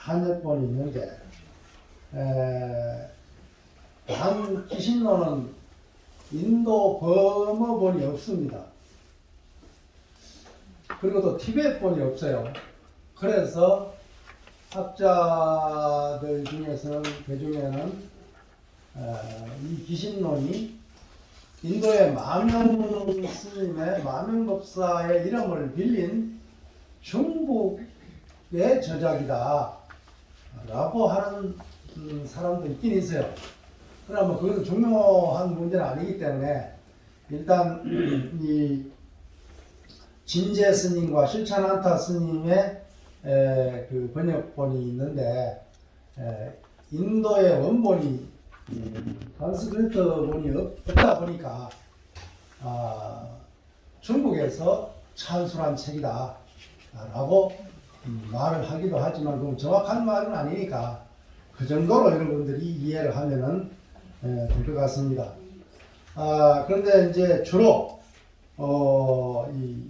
한여본이 있는데 한기신론은 인도 버머본이 없습니다. 그리고 또 티베트본이 없어요. 그래서 학자들 중에서는 그중에는 이 기신론이 인도의 마명 스님의 마명법사의 이름을 빌린 중국의 저작이다 라고 하는 사람도 있긴 있어요. 그러나 뭐 그것은 중요한 문제는 아니기 때문에 일단 이 진제 스님과 실찬한타 스님의 그 번역본이 있는데 인도의 원본이 산스크리트 본이 없다 보니까 중국에서 찬술한 책이다 라고 말을 하기도 하지만 그건 정확한 말은 아니니까 그 정도로 여러분들이 이해를 하면은 될 것 같습니다. 그런데 이제 주로 이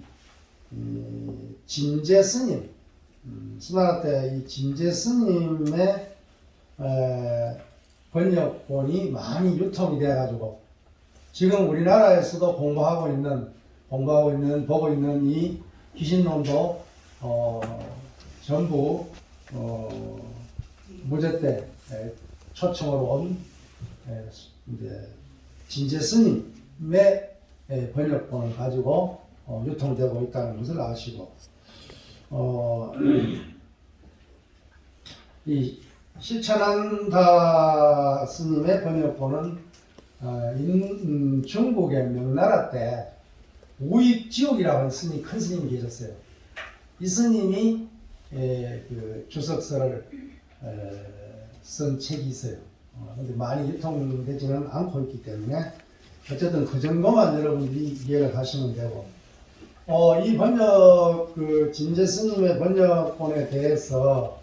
진제 스님, 수나라 때 이 진제 스님의 번역본이 많이 유통이 돼가지고 지금 우리나라에서도 보고 있는 이 기신론도 전부 무제 때 초청으로 온 이제 진제 스님의 번역본을 가지고 유통되고 있다는 것을 아시고 이 실찬한다 스님의 번역본은 중국의 명나라 때 우익지옥이라고 하는 스님, 큰 스님이 계셨어요. 이 스님이 그 주석서를 쓴 책이 있어요. 근데 많이 유통되지는 않고 있기 때문에 어쨌든 그 정도만 여러분들이 이해를 하시면 되고 이 번역 그 진제 스님의 번역본에 대해서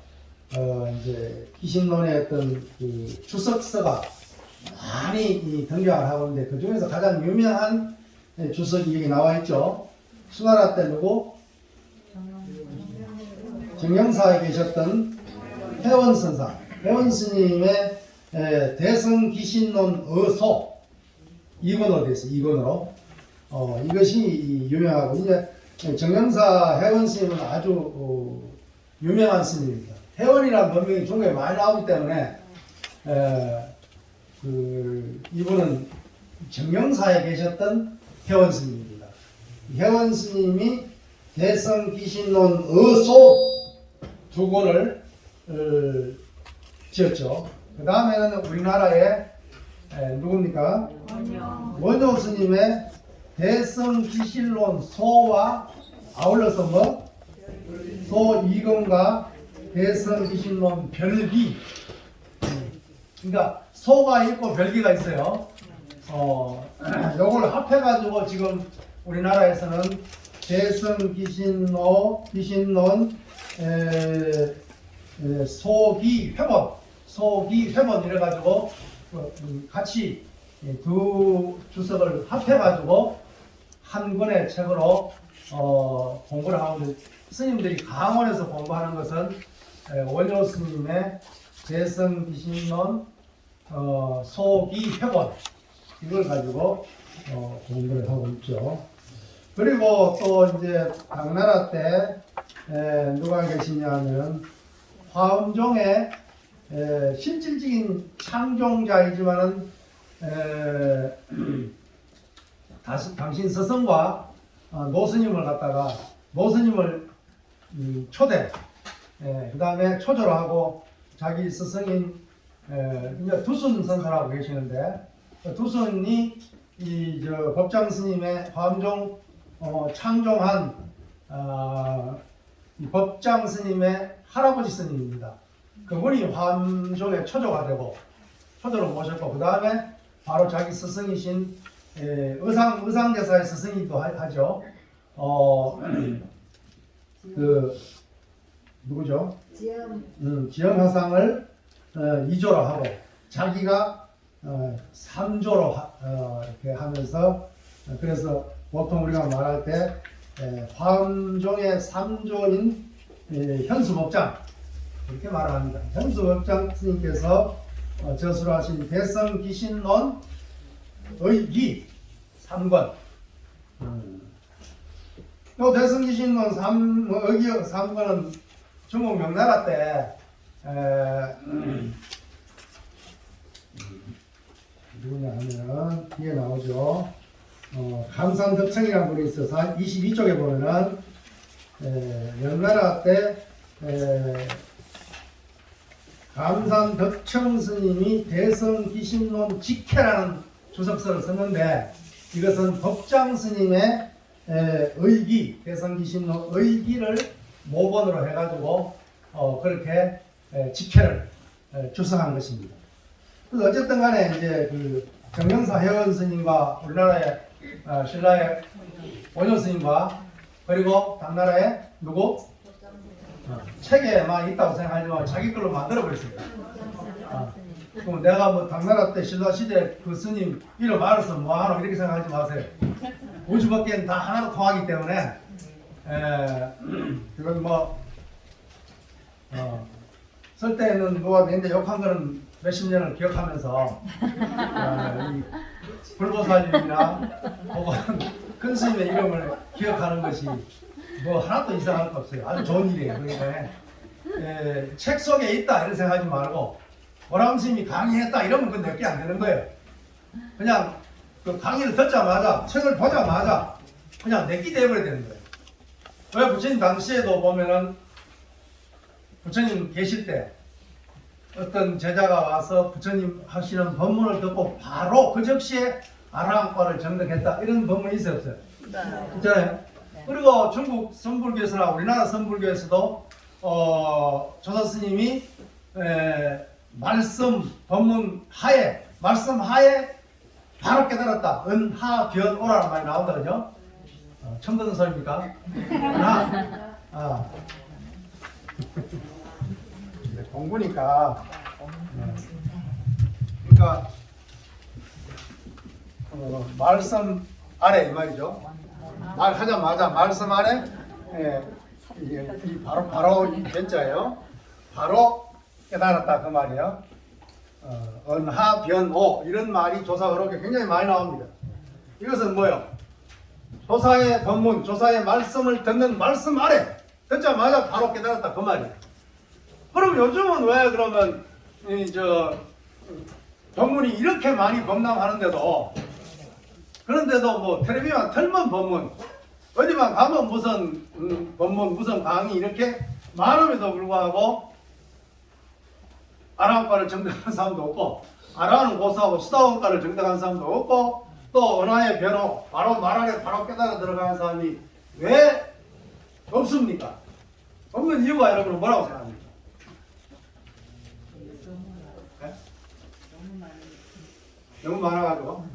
이제 기신론의 어떤 그 주석서가 많이 등장을 하고 있는데 그 중에서 가장 유명한 주석이 여기 나와 있죠. 수나라 때 누구? 정영사에 계셨던 회원선사, 회원스님의 대성기신론 어소 2권으로 되어 있어요. 2권으로. 이것이 유명하고 이제 정영사 회원스님은 아주 유명한 스님입니다. 회원이라는 법명이 중국에 많이 나오기 때문에 이분은 정영사에 계셨던 회원 스님입니다. 회원 스님이 대성기신론 어소 2권을 지었죠. 그 다음에는 우리나라에 누굽니까? 원효 스님의 대성기신론 소와 아울러서 뭐? 소 2권과 대성기신론 별기. 그러니까 소가 있고 별기가 있어요. 요걸 합해가지고 지금 우리나라에서는 대성기신론 소기회본 이래가지고 같이 두 주석을 합해가지고 한 권의 책으로 공부를 하는데 스님들이 강원에서 공부하는 것은 원효 스님의 대성기신론 소기회본 이걸 가지고 공부를 하고 있죠. 그리고 또 이제 당나라 때 누가 계시냐면 화엄종의 실질적인 창종자이지만은 당신 스승과 노스님을 갖다가 노스님을 초대, 그 다음에 초조를 하고 자기 스승인 이제 두순 선사라고 계시는데 두순이 이 법장 스님의 화엄종 창종한 이 법장 스님의 할아버지 스님입니다. 그분이 화엄종의 초조가 되고 초조를 모셨고 그 다음에 바로 자기 스승이신 의상대사의 스승이기도 하죠. 그 누구죠? 지엄화상을 2조로 하고 자기가 3조로 이렇게 하면서 그래서 보통 우리가 말할 때 화엄종의 3조인 현수법장 그렇게 말합니다. 현수법장 스님께서 저술하신 대성기신론 의기 3권. 또 대성기신론 의기 3권은 중국 명나라 때 누구냐 하면은 뒤에 나오죠. 감산덕청이라는 분이 있어서 22쪽에 보면은 명나라 때 감산덕청 스님이 대성기신론 직해라는 주석서를 썼는데 이것은 법장 스님의 의기, 대성기신론 의기를 모본으로 해가지고 그렇게 직해를 주석한 것입니다. 그래서 어쨌든 간에 이제 그 정명사 회원 스님과 우리나라의 신라의 원효 스님과 그리고 당나라의 누구? 책에만 있다고 생각하지만 자기 걸로 만들어 버렸습니다. 그럼 내가 뭐 당나라 때 신라 시대 그 스님 이름 알아서 뭐하노 이렇게 생각하지 마세요. 우주밖에는 다 하나로 통하기 때문에 그건 뭐 쓸 때는 누가 내는데 욕한 거는 몇십 년을 기억하면서 이 불보살님이나 혹은 큰 스님의 이름을 기억하는 것이 뭐 하나도 이상할 거 없어요. 아주 좋은 일이에요. 그러니까 책 속에 있다 이런 생각하지 말고 오람스님이 강의했다 이러면 그건 내게 안 되는 거예요. 그냥 그 강의를 듣자마자 책을 보자마자 그냥 내게 돼버려야 되는 거예요. 왜 부처님 당시에도 보면은 부처님 계실 때 어떤 제자가 와서 부처님 하시는 법문을 듣고 바로 그 즉시에 아라한과를 정득했다 이런 법문이 있어요 없어요? 있잖아요. 그리고 중국 선불교에서나 우리나라 선불교에서도 조사 스님이 말씀 법문 하에 말씀 하에 바로 깨달았다. 은하 변오라는 말이 나온다 그죠? 처음 듣는 소리입니까? 은하. 공부니까. 그러니까 말씀 아래 이 말이죠. 말하자마자 말씀 아래 바로 변자예요. 바로 깨달았다 그 말이에요. 은하 변오 이런 말이 조사 그렇게 굉장히 많이 나옵니다. 이것은 뭐요? 조사의 법문, 조사의 말씀을 듣는 말씀 아래 듣자마자 바로 깨달았다 그 말이에요. 그럼 요즘은 왜 그러면 법문이 이렇게 많이 범람하는데도 그런데도 뭐 텔레비전 틀면 법문 어디만 가면 무슨 법문 무슨 강의 이렇게 많음에도 불구하고 아라한과를 정득한 사람도 없고 아라한은 고사하고 수다원과를 정득한 사람도 없고 또 은하의 변호 바로 말 안에 바로 깨달아 들어가는 사람이 왜 없습니까? 없는 이유가 여러분은 뭐라고 생각합니까? 네? 너무 많아가지고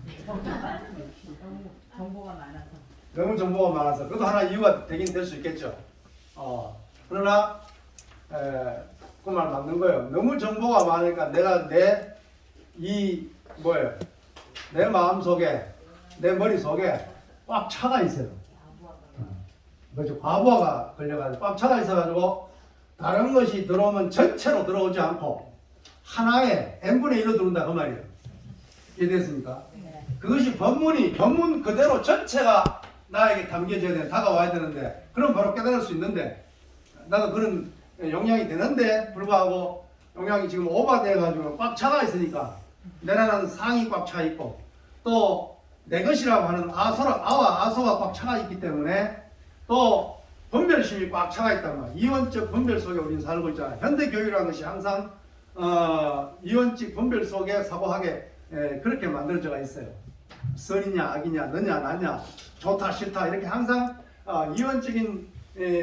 정보가 많아서. 너무 정보가 많아서 그것도 하나 이유가 되긴 될 수 있겠죠. 그러나 그 말 맞는 거예요. 너무 정보가 많으니까 내가 내 마음 속에 내 머리 속에 꽉 차가 있어요. 그렇죠. 과부하가 걸려가지고 꽉 차가 있어가지고 다른 것이 들어오면 전체로 들어오지 않고 하나의 n분의 1로 들어온다 그 말이에요. 이해됐습니까? 그것이 법문 그대로 전체가 나에게 담겨져야 되는 다가와야 되는데 그럼 바로 깨달을 수 있는데 나도 그런 용량이 되는데 불구하고 용량이 지금 오버돼 가지고 꽉 차가 있으니까 내라는 상이 꽉 차 있고 또 내 것이라고 하는 아와 아소가 꽉 차가 있기 때문에 또 분별심이 꽉 차가 있단 말이에요. 이원적 분별 속에 우리는 살고 있잖아요. 현대 교육이라는 것이 항상 이원적 분별 속에 사고하게 그렇게 만들어져 있어요. 선이냐 악이냐 너냐 나냐 좋다 싫다 이렇게 항상 이원적인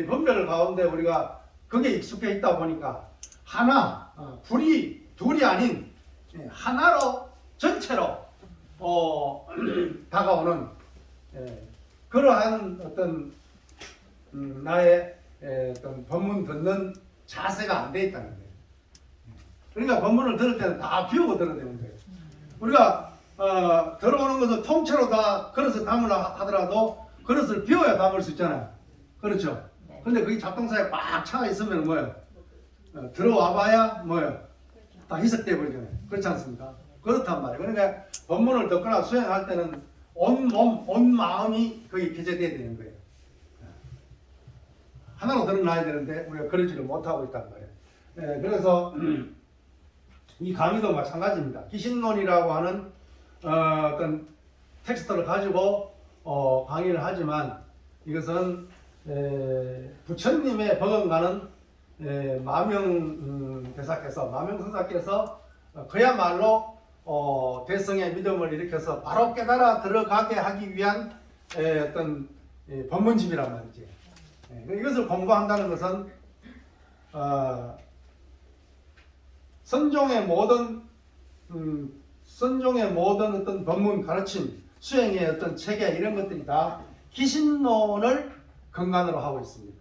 분별 가운데 우리가 그게 익숙해 있다 보니까 하나 둘이 아닌 하나로 전체로 다가오는 그러한 어떤 나의 어떤 법문 듣는 자세가 안 돼 있다는 거예요. 그러니까 법문을 들을 때는 다 비우고 들어야 되는 거예요. 우리가 들어오는 것을 통째로 다 그릇을 담으려 하더라도 그릇을 비워야 담을 수 있잖아요. 그렇죠? 근데 그게 잡동사에 꽉 차가 있으면 뭐예요? 들어와봐야 뭐예요? 다 희석돼 버리잖아요. 그렇지 않습니까? 그렇단 말이에요. 그러니까 법문을 듣거나 수행할 때는 온 몸, 온 마음이 거기 개재돼야 되는 거예요. 하나로 드러나야 되는데 우리가 그러지를 못하고 있단 말이에요. 네, 그래서 이 강의도 마찬가지입니다. 기신론이라고 하는 어떤 텍스트를 가지고 강의를 하지만 이것은 부처님의 버금가는 마명대사께서 마명선사께서 그야말로 대성의 믿음을 일으켜서 바로 깨달아 들어가게 하기 위한 어떤 법문집이란 말이지. 이것을 공부한다는 것은 선종의 모든 어떤 법문 가르침, 수행의 어떤 체계 이런 것들이 다 기신론을 근간으로 하고 있습니다.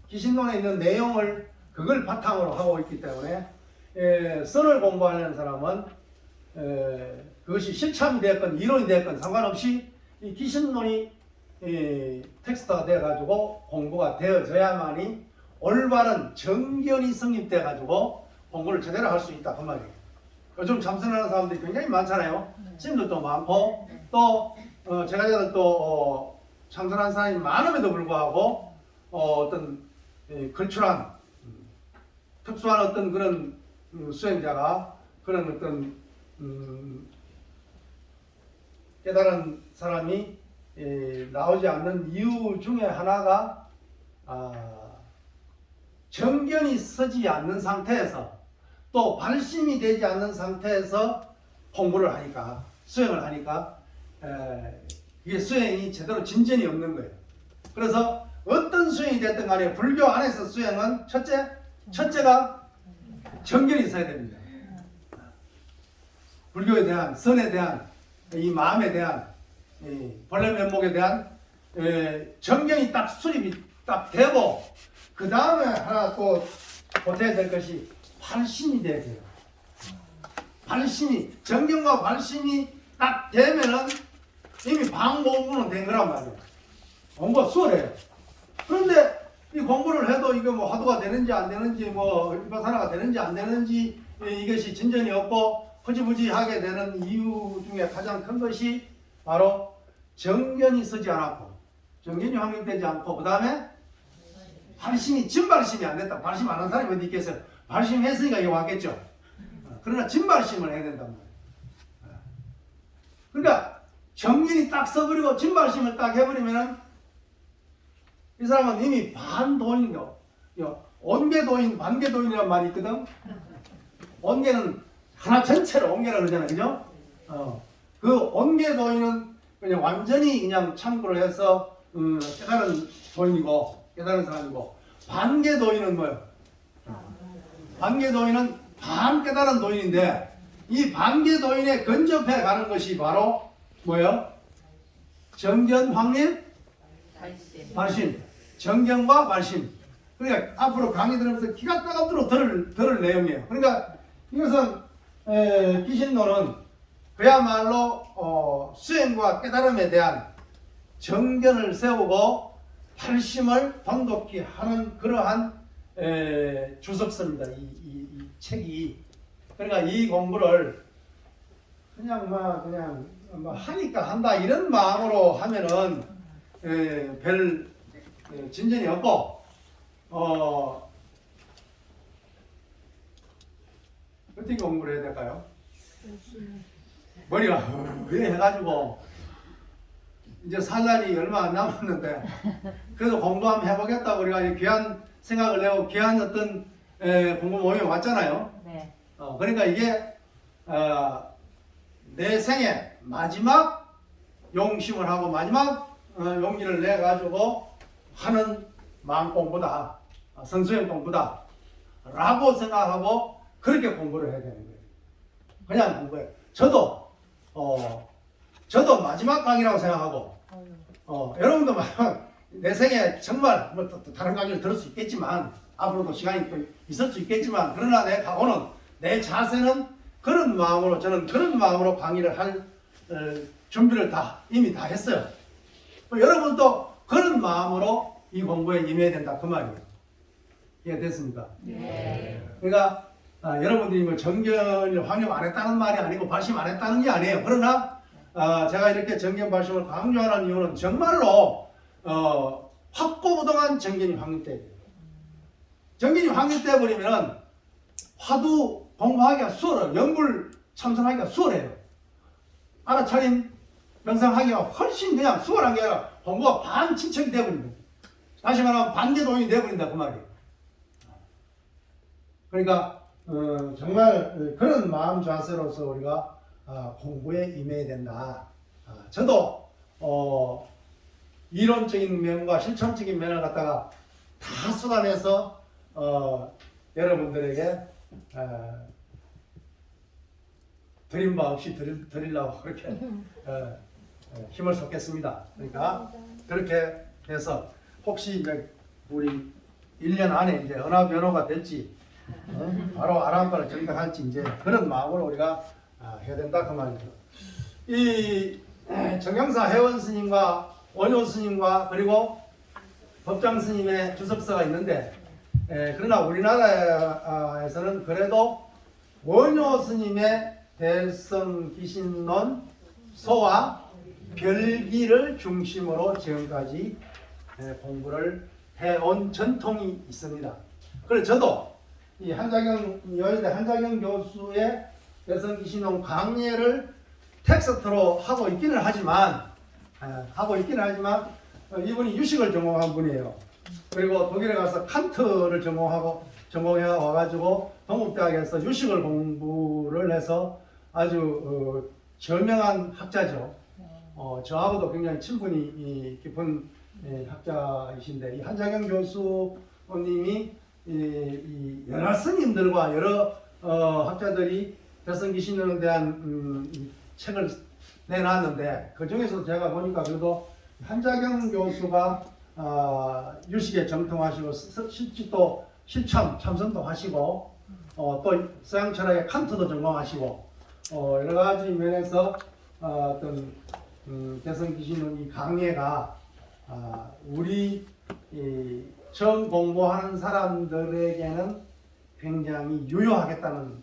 기신론에 있는 내용을 그걸 바탕으로 하고 있기 때문에 선을 공부하는 사람은 그것이 실참이 되었건 이론이 되었건 상관없이 이 기신론이 텍스트가 되어가지고 공부가 되어져야만이 올바른 정견이 성립돼 가지고 공부를 제대로 할 수 있다 그 말이에요. 요즘 참선하는 사람들이 굉장히 많잖아요. 스님들도 많고 또 제가 또 참선하는 사람이 많음에도 불구하고 어떤 걸출한 특수한 어떤 그런 수행자가 그런 어떤 깨달은 사람이 나오지 않는 이유 중에 하나가 정견이 서지 않는 상태에서 또 발심이 되지 않는 상태에서 공부를 하니까 수행을 하니까 이게 수행이 제대로 진전이 없는 거예요. 그래서 어떤 수행이 됐든 간에 불교 안에서 수행은 첫째가 정견이 있어야 됩니다. 불교에 대한 선에 대한 이 마음에 대한 본래 면목에 대한 정견이 딱 수립이 딱 되고 그 다음에 하나 또 보태야 될 것이 발심이 돼야 돼요. 발심이 정견과 발심이 딱 되면은 이미 방공부는 된 거란 말이에요. 공부가 수월해요. 그런데 이 공부를 해도 이게 뭐 화두가 되는지 안 되는지 뭐 일파사나가 되는지 안 되는지 이것이 진전이 없고 허지부지하게 되는 이유 중에 가장 큰 것이 바로 정견이 서지 않았고 정견이 확립되지 않고 그 다음에 발심이 진발심이 안 됐다. 발심 안 한 사람이 어디 있겠어요? 발심했으니까 여기 왔겠죠. 그러나 진발심을 해야 된단 말이에요. 그러니까 정견이 딱 서버리고 진발심을 딱 해버리면은 이 사람은 이미 반도인이요. 온계도인, 반계도인이란 말이 있거든. 온계는 하나 전체를 온계라 그러잖아요. 그죠? 그 온계도인은 그냥 완전히 그냥 참고를 해서 깨달은 도인이고 깨달은 사람이고 반계도인은 뭐예요? 반계도인은 반 깨달은 도인인데 이 반계도인에 근접해 가는 것이 바로 뭐예요? 정견 확립 발심. 정견과 발심. 그러니까 앞으로 강의 들으면서 기가 따갑도록 들을 내용이에요. 그러니까 이것은 기신론은 그야말로 수행과 깨달음에 대한 정견을 세우고 발심을 돈독히 하는 그러한 주석서입니다. 이 책이. 그러니까 이 공부를 그냥 하니까 한다 이런 마음으로 하면은 별 진전이 없고 어떻게 공부를 해야 될까요? 머리가 왜 해가지고 이제 살날이 얼마 안 남았는데 그래도 공부 한번 해보겠다고 우리가 귀한 생각을 내고 귀한 어떤 공부 모임에 왔잖아요. 네. 그러니까 이게 내 생애 마지막 용심을 하고 마지막 용기를 내 가지고 하는 마음 공부다, 선수행 공부다 라고 생각하고 그렇게 공부를 해야 되는 거예요. 그냥 공부해요. 저도 마지막 강의라고 생각하고 여러분도 마지막 내 생에 정말 뭐 또 다른 강의를 들을 수 있겠지만 앞으로도 시간이 또 있을 수 있겠지만 그러나 내 각오는 내 자세는 그런 마음으로 저는 그런 마음으로 강의를 할 준비를 이미 다 했어요. 여러분도 그런 마음으로 이 공부에 임해야 된다 그 말이에요. 이해됐습니까? 네. 그러니까 여러분들이 뭐 정견을 확립 안 했다는 말이 아니고 발심 안 했다는 게 아니에요. 그러나 제가 이렇게 정견 발심을 강조하는 이유는 정말로 확고부동한 정견이 확립돼야 돼요. 정견이 확립돼 버리면 화두 공부하기가 수월해요. 연불 참선하기가 수월해요. 알아차림 명상하기가 훨씬 그냥 수월한 게 아니라 공부가 반친척이 돼버립니다. 다시 말하면 반대동이 돼버린다 그 말이에요. 그러니까 정말 그런 마음 자세로서 우리가 공부에 임해야 된다. 저도 이론적인 면과 실천적인 면을 갖다가 다 쏟아내서 여러분들에게 드린 바 없이 드리려고 그렇게 힘을 쏟겠습니다. 그러니까 그렇게 해서 혹시 이제 우리 1년 안에 이제 언어 변호가 될지 바로 아람바를 정착할지 이제 그런 마음으로 우리가 해야 된다 그 말이죠. 이 정경사 회원 스님과 원효 스님과 그리고 법장 스님의 주석서가 있는데 그러나 우리나라에서는 그래도 원효 스님의 대성기신론 소와 별기를 중심으로 지금까지 공부를 해온 전통이 있습니다. 그래서 저도 이 여의대 한자경 교수의 대성기신론 강의를 텍스트로 하고 있기는 하지만 이분이 유식을 전공한 분이에요. 그리고 독일에 가서 칸트를 전공해 와가지고 동국대학에서 유식을 공부를 해서 아주 저명한 학자죠. 저하고도 굉장히 친분이 깊은 학자이신데 이 한자경 교수님이 이 여러 스님들과 여러 학자들이 대성기신론에 대한 책을 내놨는데 그 중에서 제가 보니까 그래도 한자경 교수가 유식에 정통하시고 실지도 실참 참선도 하시고 또 서양 철학의 칸트도 전공하시고 여러 가지 면에서 어떤 대성기신론 이 강의가 우리 처음 공부하는 사람들에게는 굉장히 유효하겠다는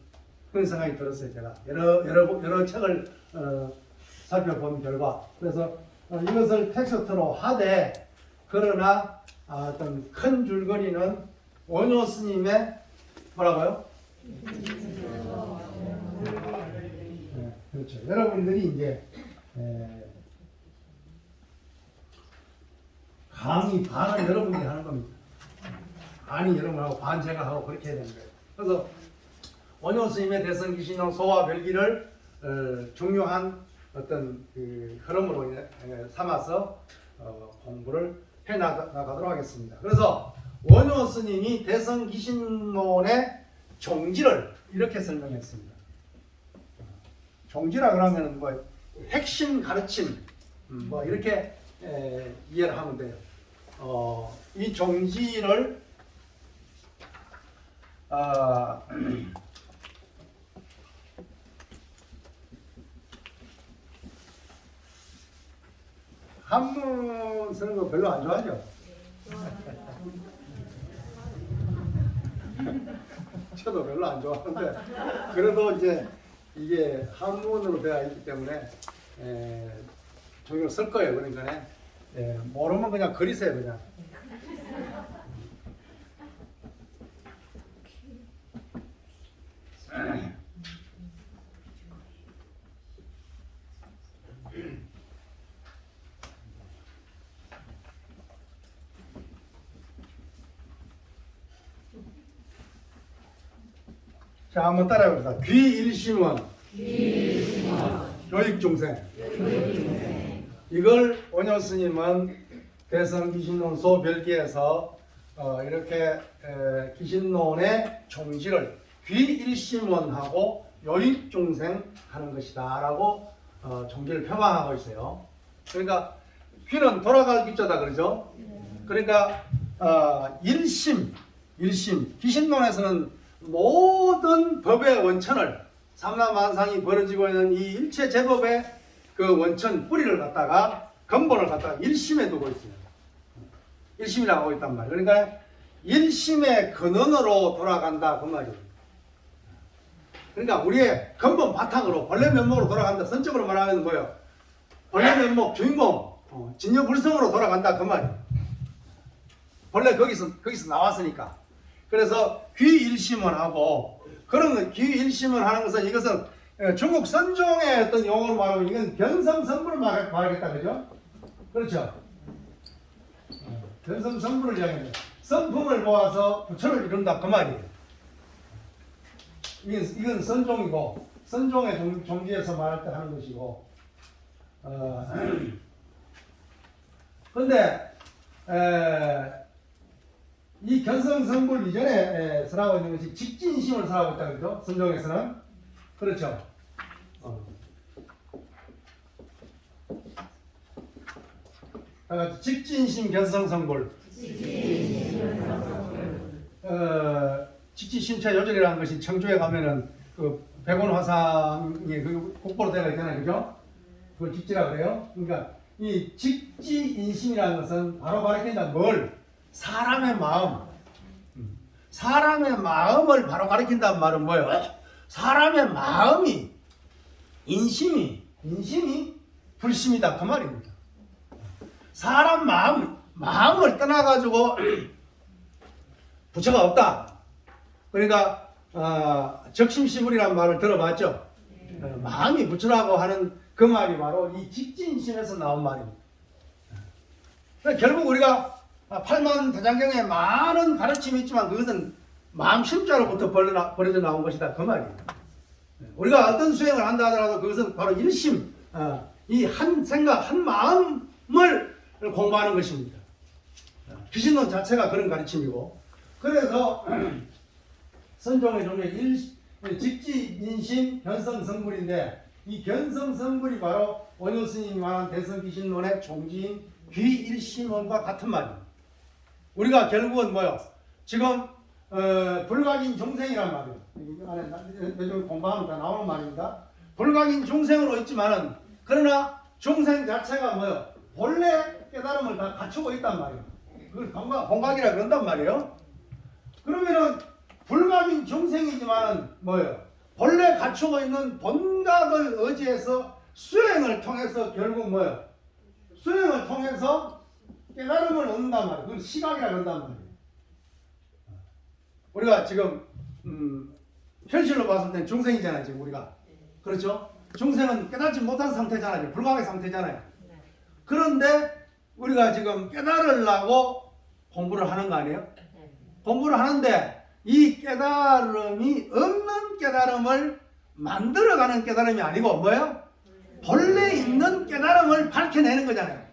그런 생각이 들었어요. 제가 여러 책을 살펴본 결과 그래서 이것을 텍스트로 하되 그러나 어떤 큰 줄거리는 원효 스님의 뭐라고요? 네, 그렇죠. 여러분들이 이제 강의 반은 여러분들이 하는 겁니다. 반이 여러분하고 반 제가 하고 그렇게 해야 되는 거예요. 그래서 원효 스님의 대성기신론 소와 별기를 중요한 어떤 그 흐름으로 삼아서 공부를 해 나가도록 하겠습니다. 그래서 원효 스님이 대성기신론의 종지를 이렇게 설명했습니다. 종지라 그러면 뭐 핵심 가르침 뭐 이렇게 이해를 하면 돼요. 이 종지를 한문 쓰는 거 별로 안 좋아하죠? 저도 별로 안 좋아하는데 그래도 이제 이게 한문으로 되어 있기 때문에 종이로 쓸 거예요. 그러니까 모르면 그냥 그리세요. 그냥. 자, 한번 따라해봅시다. 귀일심원 교익중생. 이걸 원효 스님은 대성기신론 소별기에서 이렇게 기신론의 종지를 귀일심원하고 요익중생 하는 것이다 라고 종지를 표방하고 있어요. 그러니까 귀는 돌아갈 귀자다 그러죠. 그러니까 일심 기신론에서는 모든 법의 원천을 삼라만상이 벌어지고 있는 이 일체 제법의 그 원천 뿌리를 갖다가 근본을 갖다가 일심에 두고 있습니다. 일심이라고 하고 있단 말이에요. 그러니까 일심의 근원으로 돌아간다 그 말이에요. 그러니까 우리의 근본 바탕으로 본래 면목으로 돌아간다. 선적으로 말하면 뭐예요? 본래 면목 주인공 진여불성으로 돌아간다 그 말이에요. 본래 거기서 나왔으니까. 그래서 귀일심을 하고 그런 거 귀일심을 하는 것은 이것은 중국 선종의 어떤 용어로 말하면 이건 변성성불을 말하겠다 그죠? 그렇죠? 변성성불을 이야기합니다. 성품을 모아서 부처를 이룬다 그 말이에요. 이건 선종이고 선종의 종지에서 말할 때 하는 것이고 근데 이 견성성불 이전에 설하고 있는 것이 직진심을 설하고 있다 그죠? 선종에서는 그렇죠. 직진심 견성성불 직지심체 요절이라는 것이 청주에 가면은 그 백원화상이 그 국보로 되어 있잖아요, 그죠? 그걸 직지라 그래요. 그러니까 이 직지인심이라는 것은 바로 가리킨다 뭘? 사람의 마음. 사람의 마음을 바로 가리킨다는 말은 뭐예요? 사람의 마음이 인심이 불심이다 그 말입니다. 사람 마음을 떠나가지고 부처가 없다. 그러니까 적심시불이라는 말을 들어봤죠. 마음이 부처라고 하는 그 말이 바로 이 직진심에서 나온 말입니다. 그러니까 결국 우리가 팔만 대장경에 많은 가르침이 있지만 그것은 마음심자로부터 벌어져 나온 것이다 그 말이에요. 우리가 어떤 수행을 한다 하더라도 그것은 바로 일심, 이 한 생각, 한 마음을 공부하는 것입니다. 귀신론 자체가 그런 가르침이고 그래서 선종의 종류의 직지인심 견성성불인데 이 견성성불이 바로 원효 스님이 말한 대성귀신론의 종지인 귀일심원과 같은 말입니다. 우리가 결국은 뭐요? 지금 불각인 종생이란 말이에요. 요즘 공부하면 다 나오는 말입니다. 불각인 종생으로 있지만은 그러나 종생 자체가 뭐요? 본래 깨달음을 다 갖추고 있단 말이에요. 그걸 본각이라 그런단 말이에요. 그러면은 불각인 종생이지만은 뭐예요? 본래 갖추고 있는 본각을 의지해서 수행을 통해서 결국 뭐예요? 수행을 통해서 깨달음을 얻는단 말이에요. 그걸 시각이라 그런단 말이에요. 우리가 지금 현실로 봤을 땐 중생이잖아요. 지금 우리가. 그렇죠? 중생은 깨닫지 못한 상태잖아요. 불각의 상태잖아요. 그런데 우리가 지금 깨달으려고 공부를 하는 거 아니에요? 공부를 하는데 이 깨달음이 없는 깨달음을 만들어가는 깨달음이 아니고 뭐예요? 본래 있는 깨달음을 밝혀내는 거잖아요.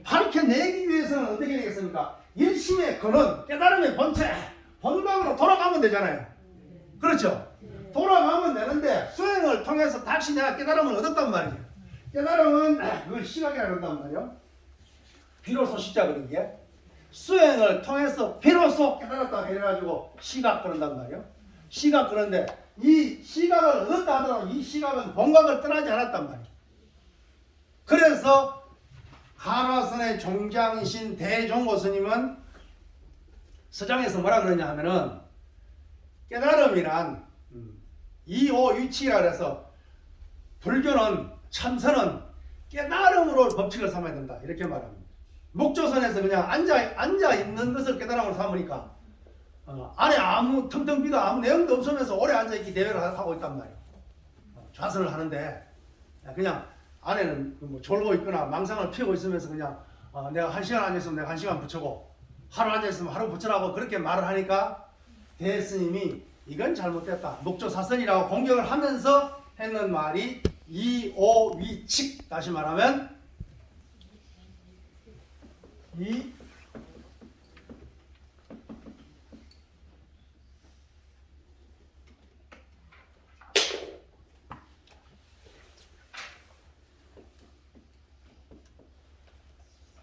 밝혀내기 위해서는 어떻게 되겠습니까? 일심의 근원, 깨달음의 본체, 본각으로 돌아가면 되잖아요. 그렇죠? 돌아가면 되는데 수행을 통해서 다시 내가 깨달음을 얻었단 말이에요. 깨달음은 그걸 시각이라 그런단 말이에요. 비로소 시작을 이게 수행을 통해서 비로소 깨달았다 그래가지고 시각 그런단 말이에요. 시각 그런데 이 시각을 얻었다 하더라도 이 시각은 본각을 떠나지 않았단 말이에요. 그래서 가라선의 종장이신 대종고 스님은 서장에서 뭐라 그러냐 하면은 깨달음이란 이오위치라 그래서 불교는 참선은 깨달음으로 법칙을 삼아야 된다 이렇게 말합니다. 목조선에서 그냥 앉아 있는 것을 깨달음으로 삼으니까 안에 아무 텅텅 비도 아무 내용도 없으면서 오래 앉아 있기 대회를 하고 있단 말이에요. 좌선을 하는데 그냥 안에는 뭐 졸고 있거나 망상을 피우고 있으면서 그냥 내가 1시간 앉아있으면 내가 1시간 부처고 하루 앉아있으면 하루 부처라고 그렇게 말을 하니까 대스님이 이건 잘못됐다. 목조사선이라고 공격을 하면서 했는 말이 이오위칙. 다시 말하면 이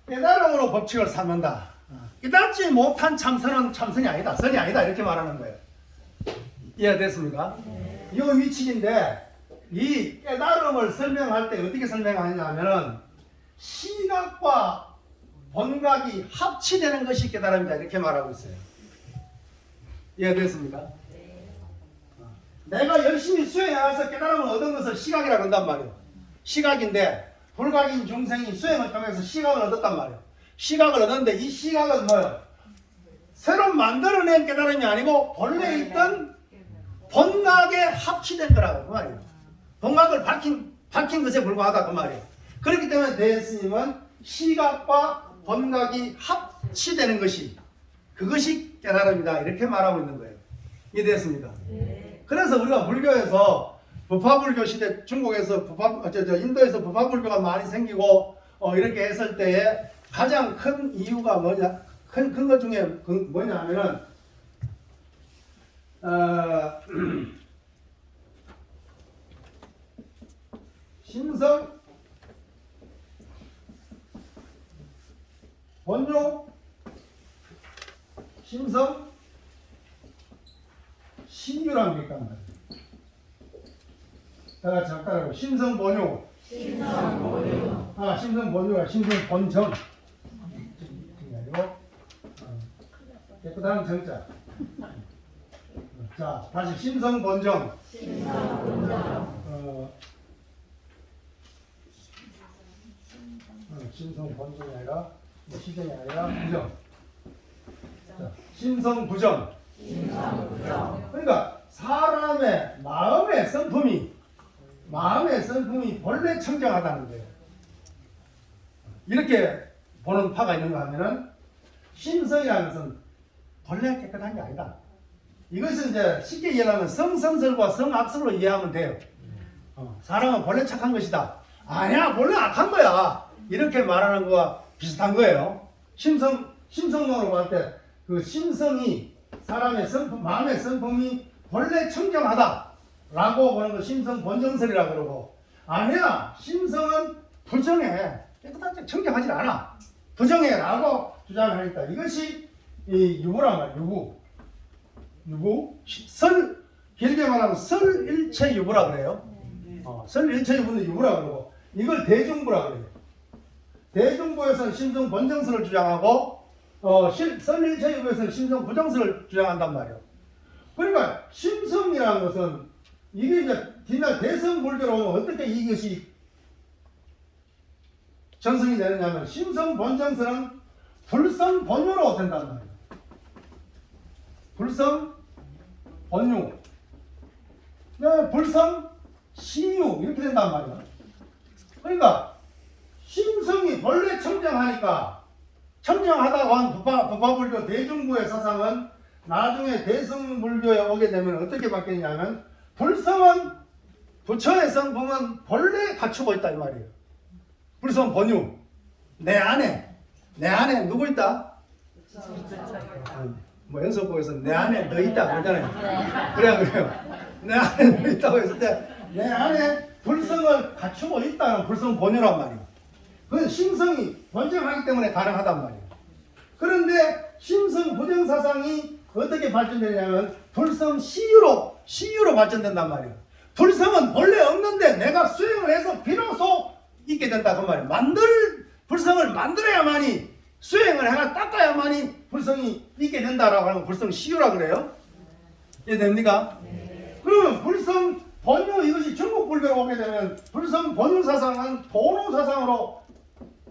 깨달음으로 법칙을 삼는다. 깨닫지 못한 참선은 참선이 아니다. 선이 아니다. 이렇게 말하는 거예요. 이해됐습니까? 이 위치인데 이 깨달음을 설명할 때 어떻게 설명하느냐 하면은 시각과 본각이 합치되는 것이 깨달음이다. 이렇게 말하고 있어요. 이해됐습니까? 내가 열심히 수행해서 깨달음을 얻은 것을 시각이라고 한단 말이에요. 시각인데 불각인 중생이 수행을 통해서 시각을 얻었단 말이에요. 시각을 얻었는데 이 시각은 뭐예요? 새로 만들어낸 깨달음이 아니고 본래 있던 본각에 합치된 거라고 그 말이에요. 본각을 밝힌 것에 불과하다 그 말이에요. 그렇기 때문에 대스님은 시각과 본각이 합치되는 것이 그것이 깨달음이다 이렇게 말하고 있는 거예요. 이해됐습니까? 그래서 우리가 불교에서 부파불교 시대 중국에서 인도에서 부파불교가 많이 생기고 이렇게 했을 때에 가장 큰 이유가 뭐냐? 큰 것 중에 뭐냐면은 심성 번용 심성 신유라는 게 있단 말이에요. 다 같이 따라하고 심성 번용 심성 번용아 심성 번정 깨끗한 정자. 자, 다시 심성 번정. 심성 번정이 아니라 시정이 아니라 부정. 자, 심성 부정. 그러니까 사람의 마음의 성품이 본래 청정하다는 거예요. 이렇게 보는 파가 있는가 하면은 심성이라는 것은 본래 깨끗한 게 아니다. 이것은 이제 쉽게 이해하면 성선설과 성악설로 이해하면 돼요. 사람은 본래 착한 것이다. 아니야, 본래 악한 거야. 이렇게 말하는 거와 비슷한 거예요. 심성론으로 볼 때 그 심성이 사람의 성품, 마음의 성품이 본래 청정하다 라고 보는 거 심성 본정설이라고 그러고, 아니야, 심성은 부정해. 깨끗하지, 청정하지 않아. 부정해 라고 주장하니까 이것이 이 유부란 말이에요. 유부. 길게 말하면 설일체유부라 그래요. 설일체유부는 유부라 그러고, 이걸 대중부라 그래요. 대중부에서는 심성 본정설을 주장하고, 설일체유부에서는 심성 부정설을 주장한단 말이에요. 그러니까 심성이라는 것은 이게 이제 옛날 대성불교로 오면 어떻게 이것이 전승이 되느냐면 심성 본정설은 불성 본유로 된단 말이에요. 불성 본유, 불성 시유 이렇게 된단 말이에요. 그러니까 심성이 본래 청정하니까, 청정하다고 한 부파불교 대중부의 사상은 나중에 대성불교에 오게 되면 어떻게 바뀌냐면 불성은 부처의 성품은 본래 갖추고 있다 이 말이에요. 불성 본유. 내 안에 누구 있다? 뭐 연속국에서 내 안에 너 있다 그러잖아요. 그래요. 내 안에 너 있다고 했을 때 내 안에 불성을 갖추고 있다는 불성 본유란 말이에요. 그건 심성이 번정하기 때문에 가능하단 말이에요. 그런데 심성 부정 사상이 어떻게 발전되냐면 불성 시유로 발전된단 말이에요. 불성은 본래 없는데 내가 수행을 해서 비로소 있게 된다 그 말이에요. 불성을 만들어야만이, 수행을 해가 닦아야만이 불성이 있게 된다라고 하는 거 불성 시유라고 그래요. 이해됩니까? 그러면 불성 번유, 이것이 중국 불교로 오게 되면 불성 번유 사상은 도노 사상으로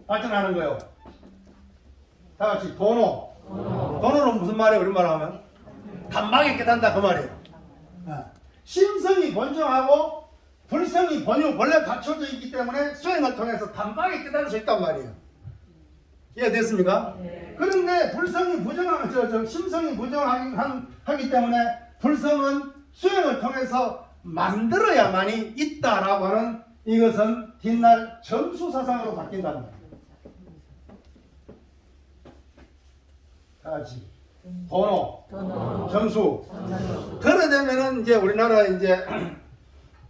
발전하는 거예요. 다 같이 도노. 도노는 무슨 말이에요? 우리말로 하면 단박에 깨닫는다 그 말이에요. 심성이 번정하고 불성이 번유, 본래 갖춰져 있기 때문에 수행을 통해서 단박에 깨달을 수 있단 말이에요. 이해됐습니까? 그런데 불성이 부정하면 심성이 부정하기 때문에 불성은 수행을 통해서 만들어야만이 있다라고 하는, 이것은 뒷날 점수 사상으로 바뀐다는 거예요. 다 같이 번호, 점수. 그래 되면은 이제 우리나라 이제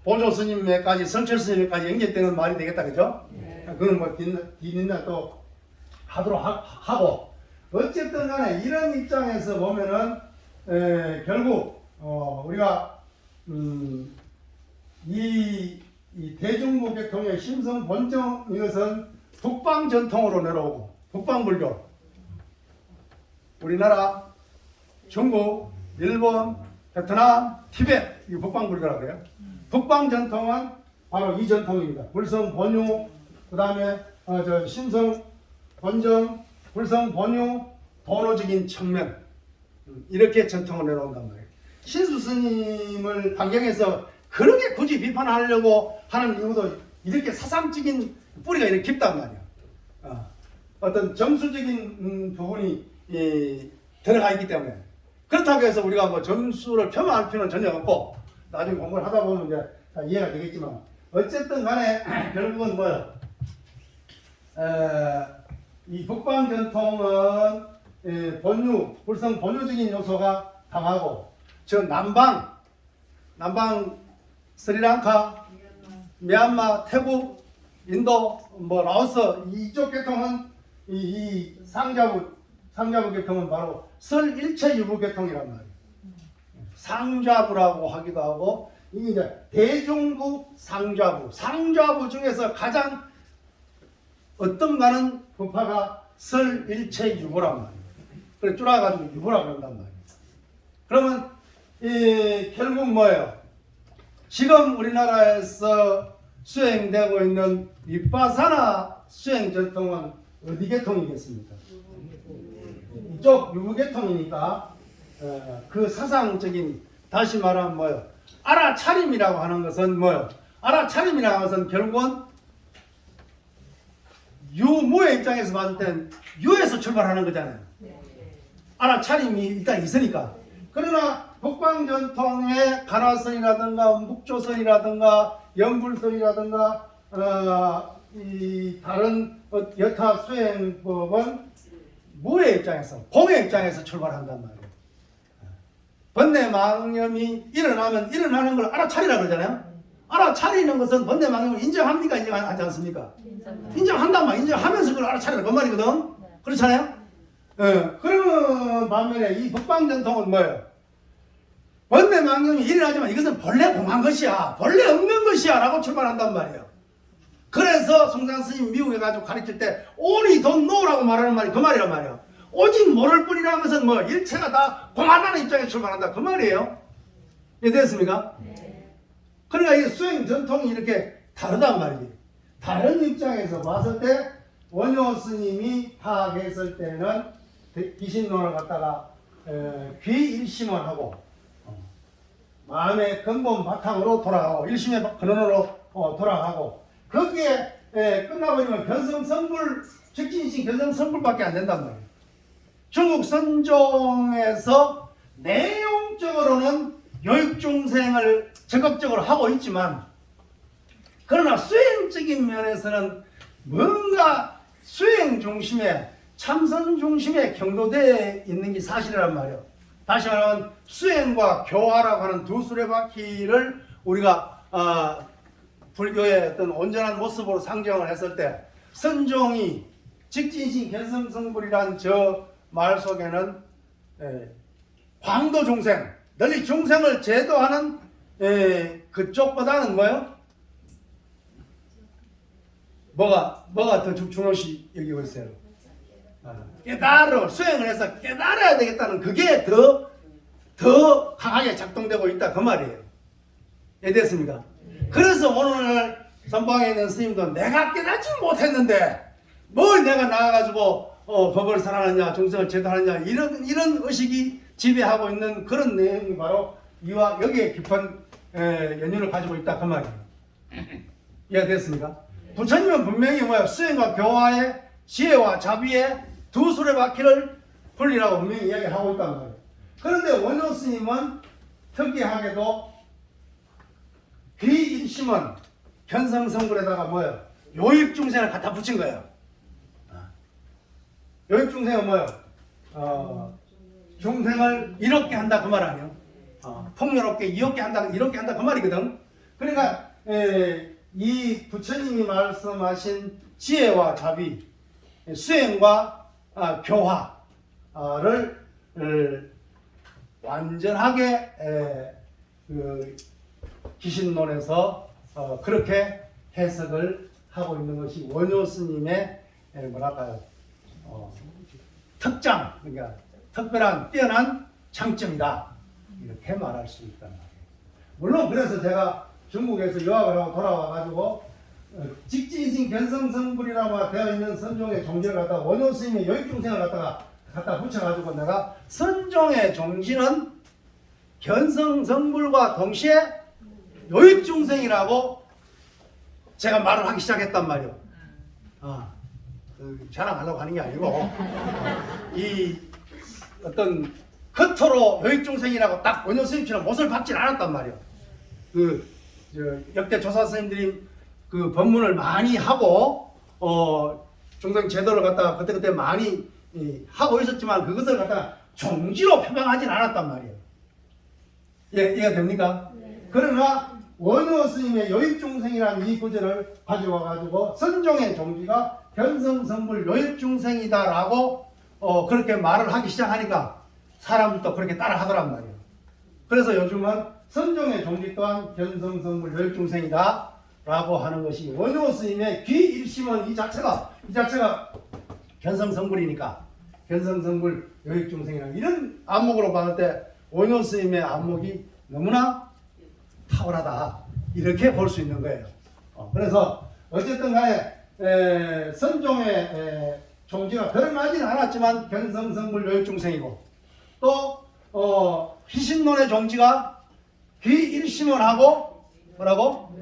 보조 스님에까지, 성철 스님에까지 연결되는 말이 되겠다, 그죠? 그건 뭐 뒷날 또 하도록 하고, 어쨌든 간에 이런 입장에서 보면은 결국 우리가 이 대중부 계통의 심성 본정, 이것은 북방 전통으로 내려오고, 북방 불교, 우리나라, 중국, 일본, 베트남, 티베트 이 북방 불교라고 해요. 북방 전통은 바로 이 전통입니다. 불성 번유, 그 다음에 신성 번정, 불성 번유, 도노적인 청면 이렇게 전통을 내려온단 말이에요. 신수 스님을 반경해서 그렇게 굳이 비판하려고 하는 이유도 이렇게 사상적인 뿌리가 이렇게 깊단 말이에요. 어떤 정수적인 부분이 들어가 있기 때문에 그렇다고 해서 우리가 뭐 점수를 폄하할 필요는 전혀 없고 나중에 공부를 하다 보면 이제 다 이해가 되겠지만 어쨌든 간에 결국은 뭐요? 이 북방 전통은 본유, 불성 본유적인 요소가 강하고 저 남방 스리랑카, 미얀마, 태국, 인도, 뭐 라오스 이쪽 계통은 이 상자부 계통은 바로 설일체유부 계통이란 말이에요. 상좌부라고 하기도 하고 이게 이제 대중부, 상좌부 중에서 가장 어떤가는 부파가 설일체유부란 말이에요. 그래 줄여가지고 유부라고 그런단 말이에요. 그러면 결국 뭐예요? 지금 우리나라에서 수행되고 있는 윗바사나 수행 전통은 어디 계통이겠습니까? 이쪽 유부 계통이니까 그 사상적인 다시 말하면 뭐예요? 알아차림이라고 하는 것은 뭐예요? 알아차림이라고 하는 것은 결국은 유무의 입장에서 봤을 땐 유에서 출발하는 거잖아요. 알아차림이 일단 있으니까. 그러나 북방 전통의 가나선이라든가 묵조선이라든가 연불선이라든가 이 다른 여타 수행법은 무의 입장에서 공의 입장에서 출발한단 말이에요. 번뇌망념이 일어나면 일어나는 걸 알아차리라 그러잖아요. 알아차리는 것은 번뇌망념을 인정합니까? 인정하지 않습니까? 인정한단 말이에요. 인정하면서 그걸 알아차리라 그 말이거든. 그렇잖아요. 그러면 반면에 이 북방 전통은 뭐예요? 번뇌망념이 일어나지만 이것은 본래 공한 것이야. 본래 없는 것이야. 라고 출발한단 말이에요. 그래서 송산 스님 미국에 가지고 가르칠 때 only don't know라고 말하는 말이 그 말이란 말이에요. 오직 모를 뿐이라는 것은 뭐 일체가 다 공하다는 입장에 출발한다. 그 말이에요. 이해됐습니까? 네. 그러니까 이 수행 전통이 이렇게 다르단 말이지. 다른 입장에서 봤을 때 원효 스님이 파악했을 때는 귀신론을 갖다가 귀일심을 하고 마음의 근본 바탕으로 돌아가고 일심의 근원으로 돌아가고 거기에 끝나버리면 견성성불 직진신 견성성불밖에 안 된단 말이에요. 중국 선종에서 내용적으로는 교육중생을 적극적으로 하고 있지만 그러나 수행적인 면에서는 뭔가 수행 중심에 참선 중심에 경도되어 있는 게 사실이란 말이에요. 다시 말하면 수행과 교화라고 하는 두 수레바퀴를 우리가 불교의 어떤 온전한 모습으로 상정을 했을 때 선종이 직진신 견성성불이란 저 말 속에는 광도 중생, 널리 중생을 제도하는 그쪽보다는 뭐예요? 뭐가 더 중요시 여기고 있어요? 깨달음, 수행을 해서 깨달아야 되겠다는 그게 더 강하게 작동되고 있다 그 말이에요. 이해됐습니까? 그래서 오늘 선방에 있는 스님도 내가 깨닫지 못했는데 뭘 내가 나와가지고 법을 살아하느냐 중생을 제도하느냐 이런 의식이 지배하고 있는 그런 내용이 바로 이와 여기에 깊은 연륜을 가지고 있다 그 말이에요. 이해됐습니까? 부처님은 분명히 뭐야 수행과 교화의 지혜와 자비의 두 수레바퀴를 풀리라고 분명히 이야기하고 있단 말이에요. 그런데 원효 스님은 특이하게도 귀일심은 견성성불에다가 뭐예요? 요익중생을 갖다 붙인 거예요. 요익중생은 뭐예요? 중생을 이롭게 한다 그 말 아니에요? 풍요롭게 이롭게 한다 이롭게 한다 그 말이거든. 그러니까 이 부처님이 말씀하신 지혜와 자비 수행과 교화를 완전하게 기신론에서 그렇게 해석을 하고 있는 것이 원효 스님의 뭐랄까요? 특장, 그러니까 특별한 뛰어난 장점이다. 이렇게 말할 수 있단 말이에요. 물론 그래서 제가 중국에서 유학을 하고 돌아와가지고 직지인신 견성성불이라고 되어 있는 선종의 종지를 갖다가 원효 스님의 여익중생을 갖다 붙여가지고 내가 선종의 종지는 견성성불과 동시에 여익중생이라고 제가 말을 하기 시작했단 말이에요. 자랑하려고 하는 게 아니고 이 어떤 겉으로 여익중생이라고 딱 원효 스님처럼 못을 박진 않았단 말이에요. 역대 조사 스님들이 그 법문을 많이 하고 중생 제도를 갖다가 그때 많이 하고 있었지만 그것을 갖다가 종지로 표방하진 않았단 말이에요. 이해가 됩니까? 네. 그러나 원효 스님의 여익중생이라는 이 구절을 가져와 가지고 선종의 종지가 견성성불 여익중생이다라고 그렇게 말을 하기 시작하니까 사람들도 그렇게 따라 하더란 말이에요. 그래서 요즘은 선종의 종지 또한 견성성불 여익중생이다 라고 하는 것이 원효 스님의 귀일심은 이 자체가 견성성불이니까 견성성불 여익중생이라 이런 안목으로 봤을 때 원효 스님의 안목이 너무나 탁월하다 이렇게 볼 수 있는 거예요. 그래서 어쨌든 간에 선종의 종지가 드러나진 않았지만 견성성불 여익중생이고 또 희신론의 종지가 귀일심을 하고 뭐라고?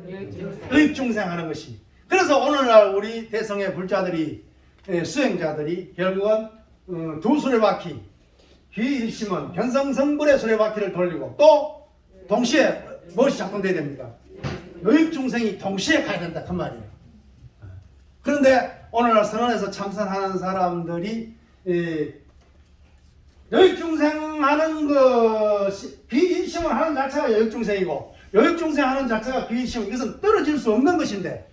여익중생 하는 것이. 그래서 오늘날 우리 대성의 불자들이 수행자들이 결국은 두 수레바퀴 귀일심은 견성성불의 수레바퀴를 돌리고 또 동시에 무엇이 작동돼야 됩니까? 여익중생이 동시에 가야 된다 그 말이에요. 그런데 오늘날 선언에서 참선하는 사람들이 여익중생 하는 것이 귀일심을 하는 자체가 여익중생이고 여익중생 하는 자체가 귀일심 이것은 떨어질 수 없는 것인데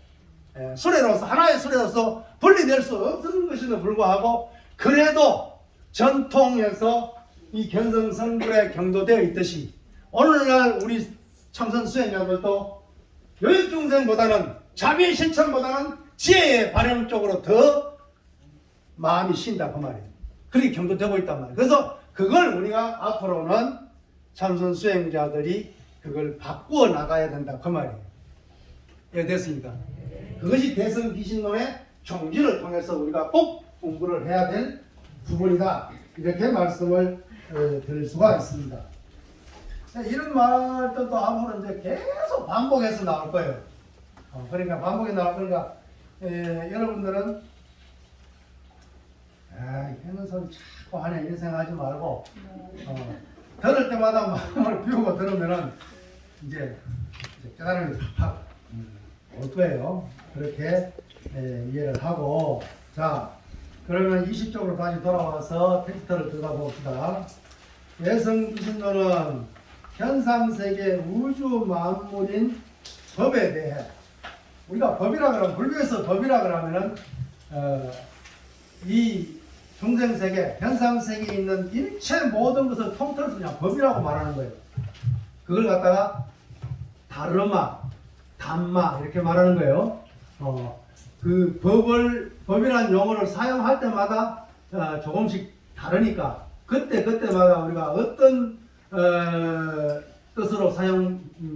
수레로서 하나의 수레로서 분리될 수 없는 것에도 불구하고 그래도 전통에서 이 견성성불에 경도되어 있듯이 오늘날 우리 참선 수행자들도 여익중생보다는 자비의 실천보다는 지혜의 발현 쪽으로 더 마음이 쉰다 그 말이에요. 그렇게 경도되고 있단 말이에요. 그래서 그걸 우리가 앞으로는 참선 수행자들이 그걸 바꾸어 나가야 된다 그 말이에요. 예, 됐습니까? 그것이 대성귀신론의 종지를 통해서 우리가 꼭 공부를 해야 될 부분이다 이렇게 말씀을 드릴 수가 있습니다. 이런 말들도 앞으로 이제 계속 반복해서 나올 거예요. 그러니까 반복이 나올 거니까 여러분들은 이런 소리 자꾸 하네 이런 생각하지 말고 들을 때마다 마음을 비우고 들으면은 이제 깨달음이 팍 올 거예요. 그렇게 이해를 하고 자 그러면 20쪽으로 다시 돌아와서 텍스트를 들어가 봅시다. 대성귀신론은 현상세계 우주 만물인 법에 대해 우리가 법이라 그러면 불교에서 법이라 그러면은 이 중생세계 현상세계에 있는 일체 모든 것을 통틀어서 그냥 법이라고 말하는 거예요. 그걸 갖다가 다르마 담마 이렇게 말하는 거예요. 그 법이라는 용어를 사용할 때마다 조금씩 다르니까 그때마다 우리가 어떤 뜻으로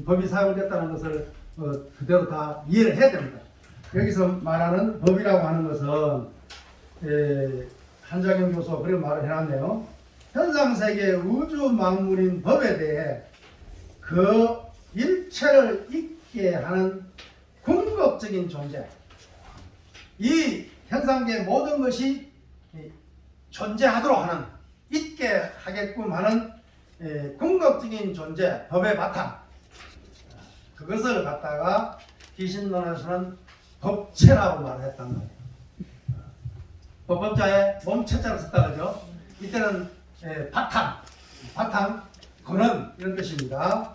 법이 사용됐다는 것을 그대로 다 이해를 해야 됩니다. 여기서 말하는 법이라고 하는 것은 한자경 교수가 그렇게 말을 해놨네요. 현상세계 우주 만물인 법에 대해 그 일체를 있게 하는 궁극적인 존재, 이 현상계 모든 것이 존재하도록 하는, 있게 하게끔 하는 궁극적인 존재, 법의 바탕, 그것을 갖다가 귀신론에서는 법체라고 말했단 말이에요. 법자에 몸체자를 썼다 그러죠. 이때는 바탕, 근원 이런 뜻입니다.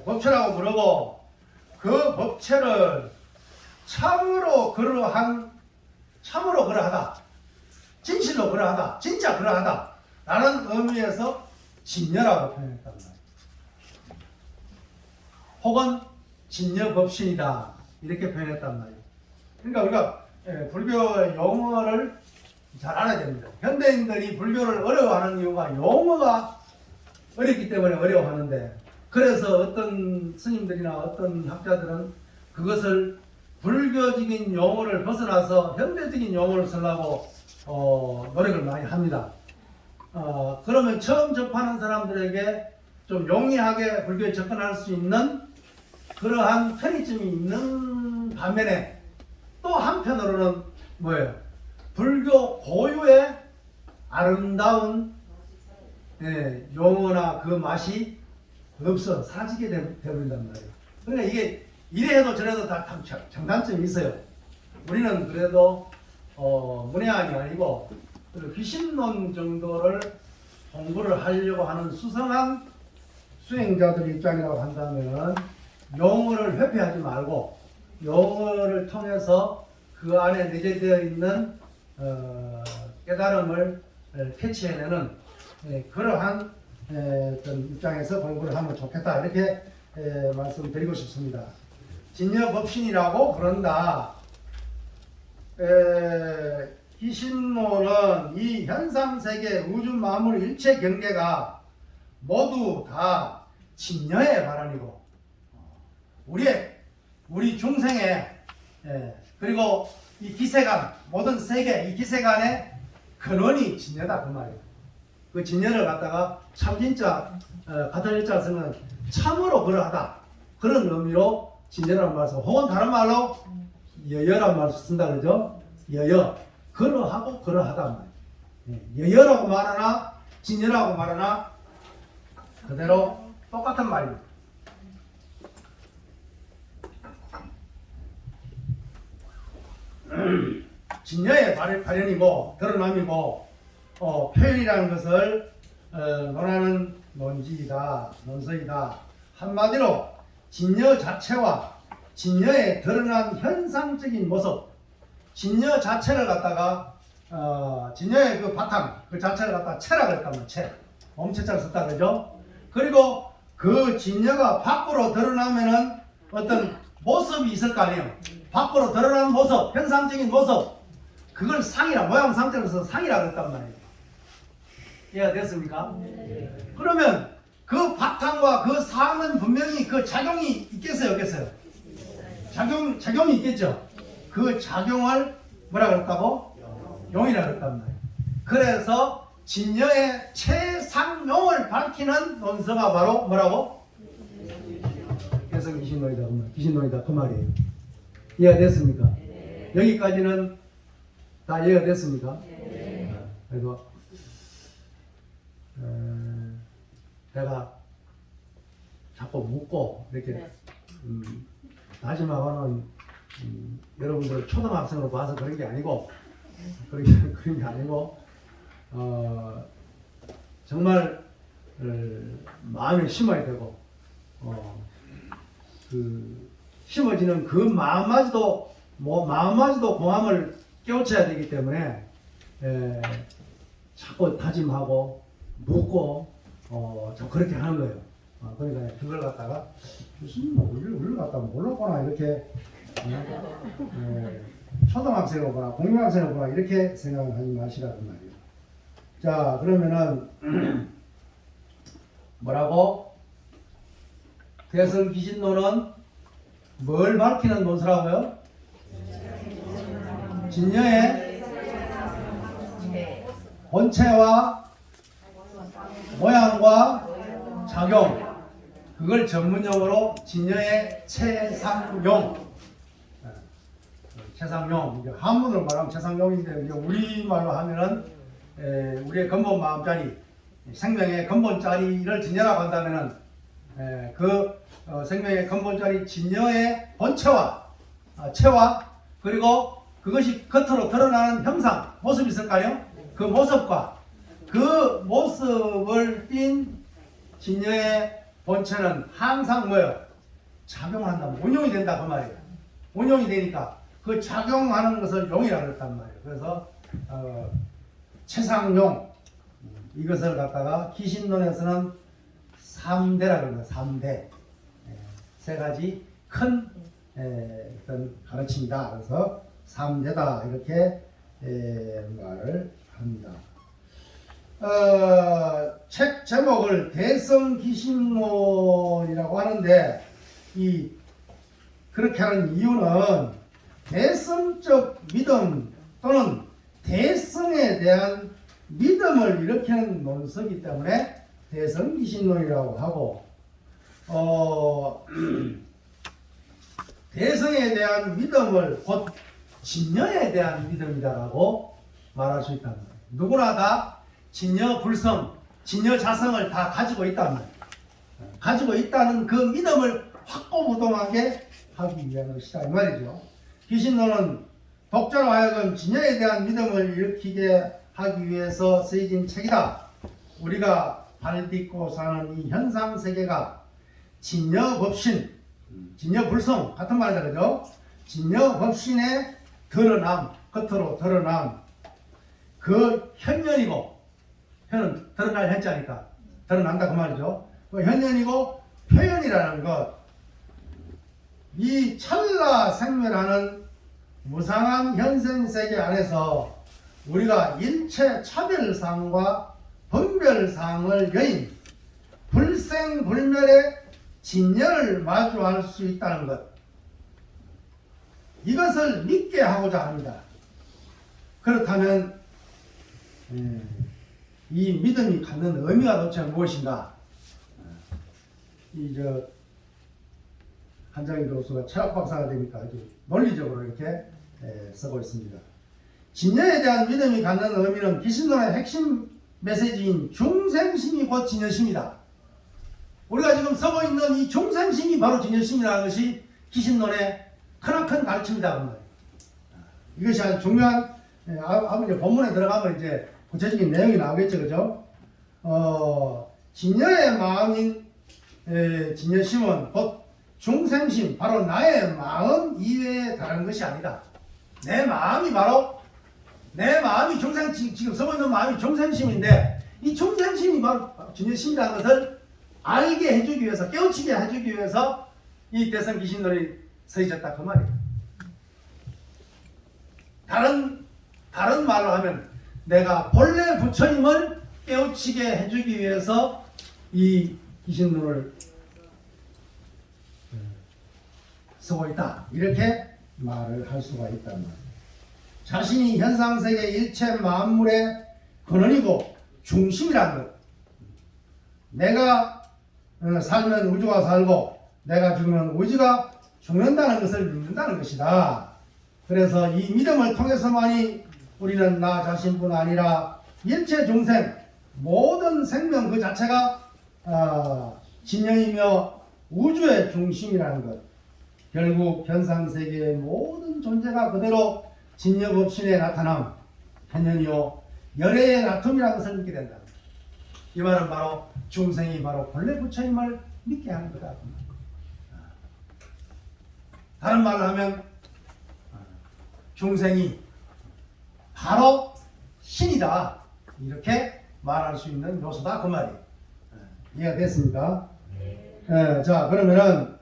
법체라고 부르고 그 법체를 참으로 그러하다, 진실로 그러하다, 진짜 그러하다 라는 의미에서 진여라고 표현했단 말이에요. 혹은 진여법신이다 이렇게 표현했단 말이에요. 그러니까 우리가 불교의 용어를 잘 알아야 됩니다. 현대인들이 불교를 어려워하는 이유가 용어가 어렵기 때문에 어려워하는데, 그래서 어떤 스님들이나 어떤 학자들은 그것을 불교적인 용어를 벗어나서 현대적인 용어를 쓰려고 노력을 많이 합니다. 그러면 처음 접하는 사람들에게 좀 용이하게 불교에 접근할 수 있는 그러한 편의점이 있는 반면에, 또 한편으로는 뭐예요? 불교 고유의 아름다운 용어나 그 맛이 없어 사라지게 되버린단 말이에요. 그러니까 이게 이래도 저래도 다 장단점이 있어요. 우리는 그래도 문외한이 아니고 귀신론 정도를 공부를 하려고 하는 수성한 수행자들 입장이라고 한다면 용어를 회피하지 말고 용어를 통해서 그 안에 내재되어 있는 깨달음을 캐치해내는 그러한 어떤 입장에서 공부를 하면 좋겠다, 이렇게 말씀드리고 싶습니다. 진여법신이라고 그런다. 기신론은 이 현상세계 우주 만물 일체 경계가 모두 다 진여의 발언이고, 우리 중생의 그리고 이 기세간, 모든 세계 이 기세간의 근원이 진여다 그 말이에요. 그 진여를 갖다가 참진자 같은 일자를 쓰면 참으로 그러하다, 그런 의미로 진여라는 말을 쓰고, 혹은 다른 말로 여여라는 말을 쓴다 그러죠. 여여, 그러하고 그러하다 말이에요. 여여라고 말하나 진여라고 말하나 그대로 똑같은 말입니다. 진여의 발현이고 드러남이고 표현이라는 것을 논하는 논지이다, 논서이다. 한마디로 진여 자체와 진여의 드러난 현상적인 모습, 진여 자체를 갖다가 진여의 그 바탕 그 자체를 갖다가 체라고 했다면 체, 엄체자를 썼다 그러죠. 그리고 그 진여가 밖으로 드러나면은 어떤 모습이 있을 거 아니에요. 밖으로 드러나는 모습, 현상적인 모습, 그걸 상이라, 모양 상태로서 상이라고 했단 말이에요. 이해가 됐습니까? 그러면 그 바탕과 그 상은 분명히 그 작용이 있겠어요, 없겠어요? 작용이 있겠죠. 그 작용을 뭐라 그랬다고? 용이라 그랬단 말이에요. 그래서 진여의 최상용을 밝히는 논서가 바로 뭐라고? 그래서 귀신론이다 그 말이에요. 이해가 됐습니까? 여기까지는 다 이해가 됐습니까? 그래서 내가 자꾸 묻고 이렇게 다짐하고는 여러분들 초등학생으로 봐서 그런 게 아니고 그런 게 아니고 정말 마음에 심어야 되고 그 심어지는 그 마음마저도 공함을 깨우쳐야 되기 때문에 자꾸 다짐하고 묻고 좀 그렇게 하는 거예요. 그러니까 그걸 갖다가 무슨 우리를 갖다가 몰랐구나 이렇게 초등학생으로 보나 공유학생으로 보나 이렇게 생각하지 마시라는 말이에요. 자, 그러면은 뭐라고? 대성귀신론은 뭘 밝히는 논서라고요? 진여의 본체와 모양과 작용, 그걸 전문용어로 진여의 최상용, 한문으로 말하면 최상용인데 우리말로 하면은 우리의 근본 마음자리, 생명의 근본 자리를 진여라고 한다면은 생명의 근본 자리 진여의 본체와 체와 그리고 그것이 겉으로 드러나는 형상, 모습이 있을까요? 그 모습과 그 모습을 띤 진여의 본체는 항상 뭐예요? 작용한다면 운용이 된다 그 말이에요. 운용이 되니까 그 작용하는 것을 용이라고 했단 말이에요. 그래서 최상용, 이것을 갖다가 기신론에서는 3대라고 합니다. 3대. 세 가지 큰 어떤 가르침이다. 그래서 3대다 이렇게 말을 합니다. 책 제목을 대성기신론이라고 하는데 그렇게 하는 이유는 대성적 믿음 또는 대성에 대한 믿음을 일으키는 논서이기 때문에 대성기신론이라고 하고 대성에 대한 믿음을 곧 진여에 대한 믿음이다라고 말할 수 있다는 거예요. 누구나 다 진여 불성, 진여 자성을 다 가지고 있다는 거예요. 가지고 있다는 그 믿음을 확고부동하게 하기 위한 것이다 이 말이죠. 기신론은 독자로 하여금 진여에 대한 믿음을 일으키게 하기 위해서 쓰여진 책이다. 우리가 발딛고 사는 이 현상세계가 진여법신, 진여불성 같은 말이다 그죠? 진여법신의 드러남, 겉으로 드러남 그 현년이고, 현은 드러날 현자니까 드러난다 그 말이죠. 그 현년이고 표현이라는 것, 이 찰나 생멸하는 무상한 현생세계 안에서 우리가 일체 차별상과 분별상을 여인 불생불멸의 진여를 마주할 수 있다는 것, 이것을 믿게 하고자 합니다. 그렇다면 이 믿음이 갖는 의미가 도대체 무엇인가? 한장인 교수가 철학 박사가 되니까 아주 논리적으로 이렇게 쓰고 있습니다. 진여에 대한 믿음이 갖는 의미는 기신론의 핵심 메시지인 중생심이 곧 진여심이다. 우리가 지금 쓰고 있는 이 중생심이 바로 진여심이라는 것이 기신론의 크나큰 가르침이다. 이것이 아주 중요한, 아버지 본문에 들어가면 이제 구체적인 내용이 나오겠죠, 그죠? 진여의 마음인 진여심은 곧 중생심, 바로 나의 마음 이외에 다른 것이 아니다. 내 마음이 지금 쓰고 있는 마음이 중생심인데, 이 중생심이 바로 진여심이라는 것을 알게 해주기 위해서, 깨우치게 해주기 위해서 이 대성기신론이 쓰여졌다 그 말이에요. 다른 말로 하면 내가 본래 부처님을 깨우치게 해주기 위해서 이 기신론을 쓰고 있다, 이렇게 말을 할 수가 있단 말이에요. 자신이 현상세계 일체 만물의 근원이고 중심이라는 것, 내가 살면 우주가 살고 내가 죽으면 우주가 죽는다는 것을 믿는다는 것이다. 그래서 이 믿음을 통해서만이 우리는 나 자신뿐 아니라 일체 중생, 모든 생명 그 자체가 진여이며 우주의 중심이라는 것, 결국 현상세계의 모든 존재가 그대로 진여법신에 나타남, 현현이요 열애의 나툼이라는 것을 믿게 된다. 이 말은 바로 중생이 바로 본래 부처님을 믿게 하는 거다. 다른 말로 하면 중생이 바로 신이다, 이렇게 말할 수 있는 요소다 그 말이에요. 이해가 됐습니까? 자, 그러면은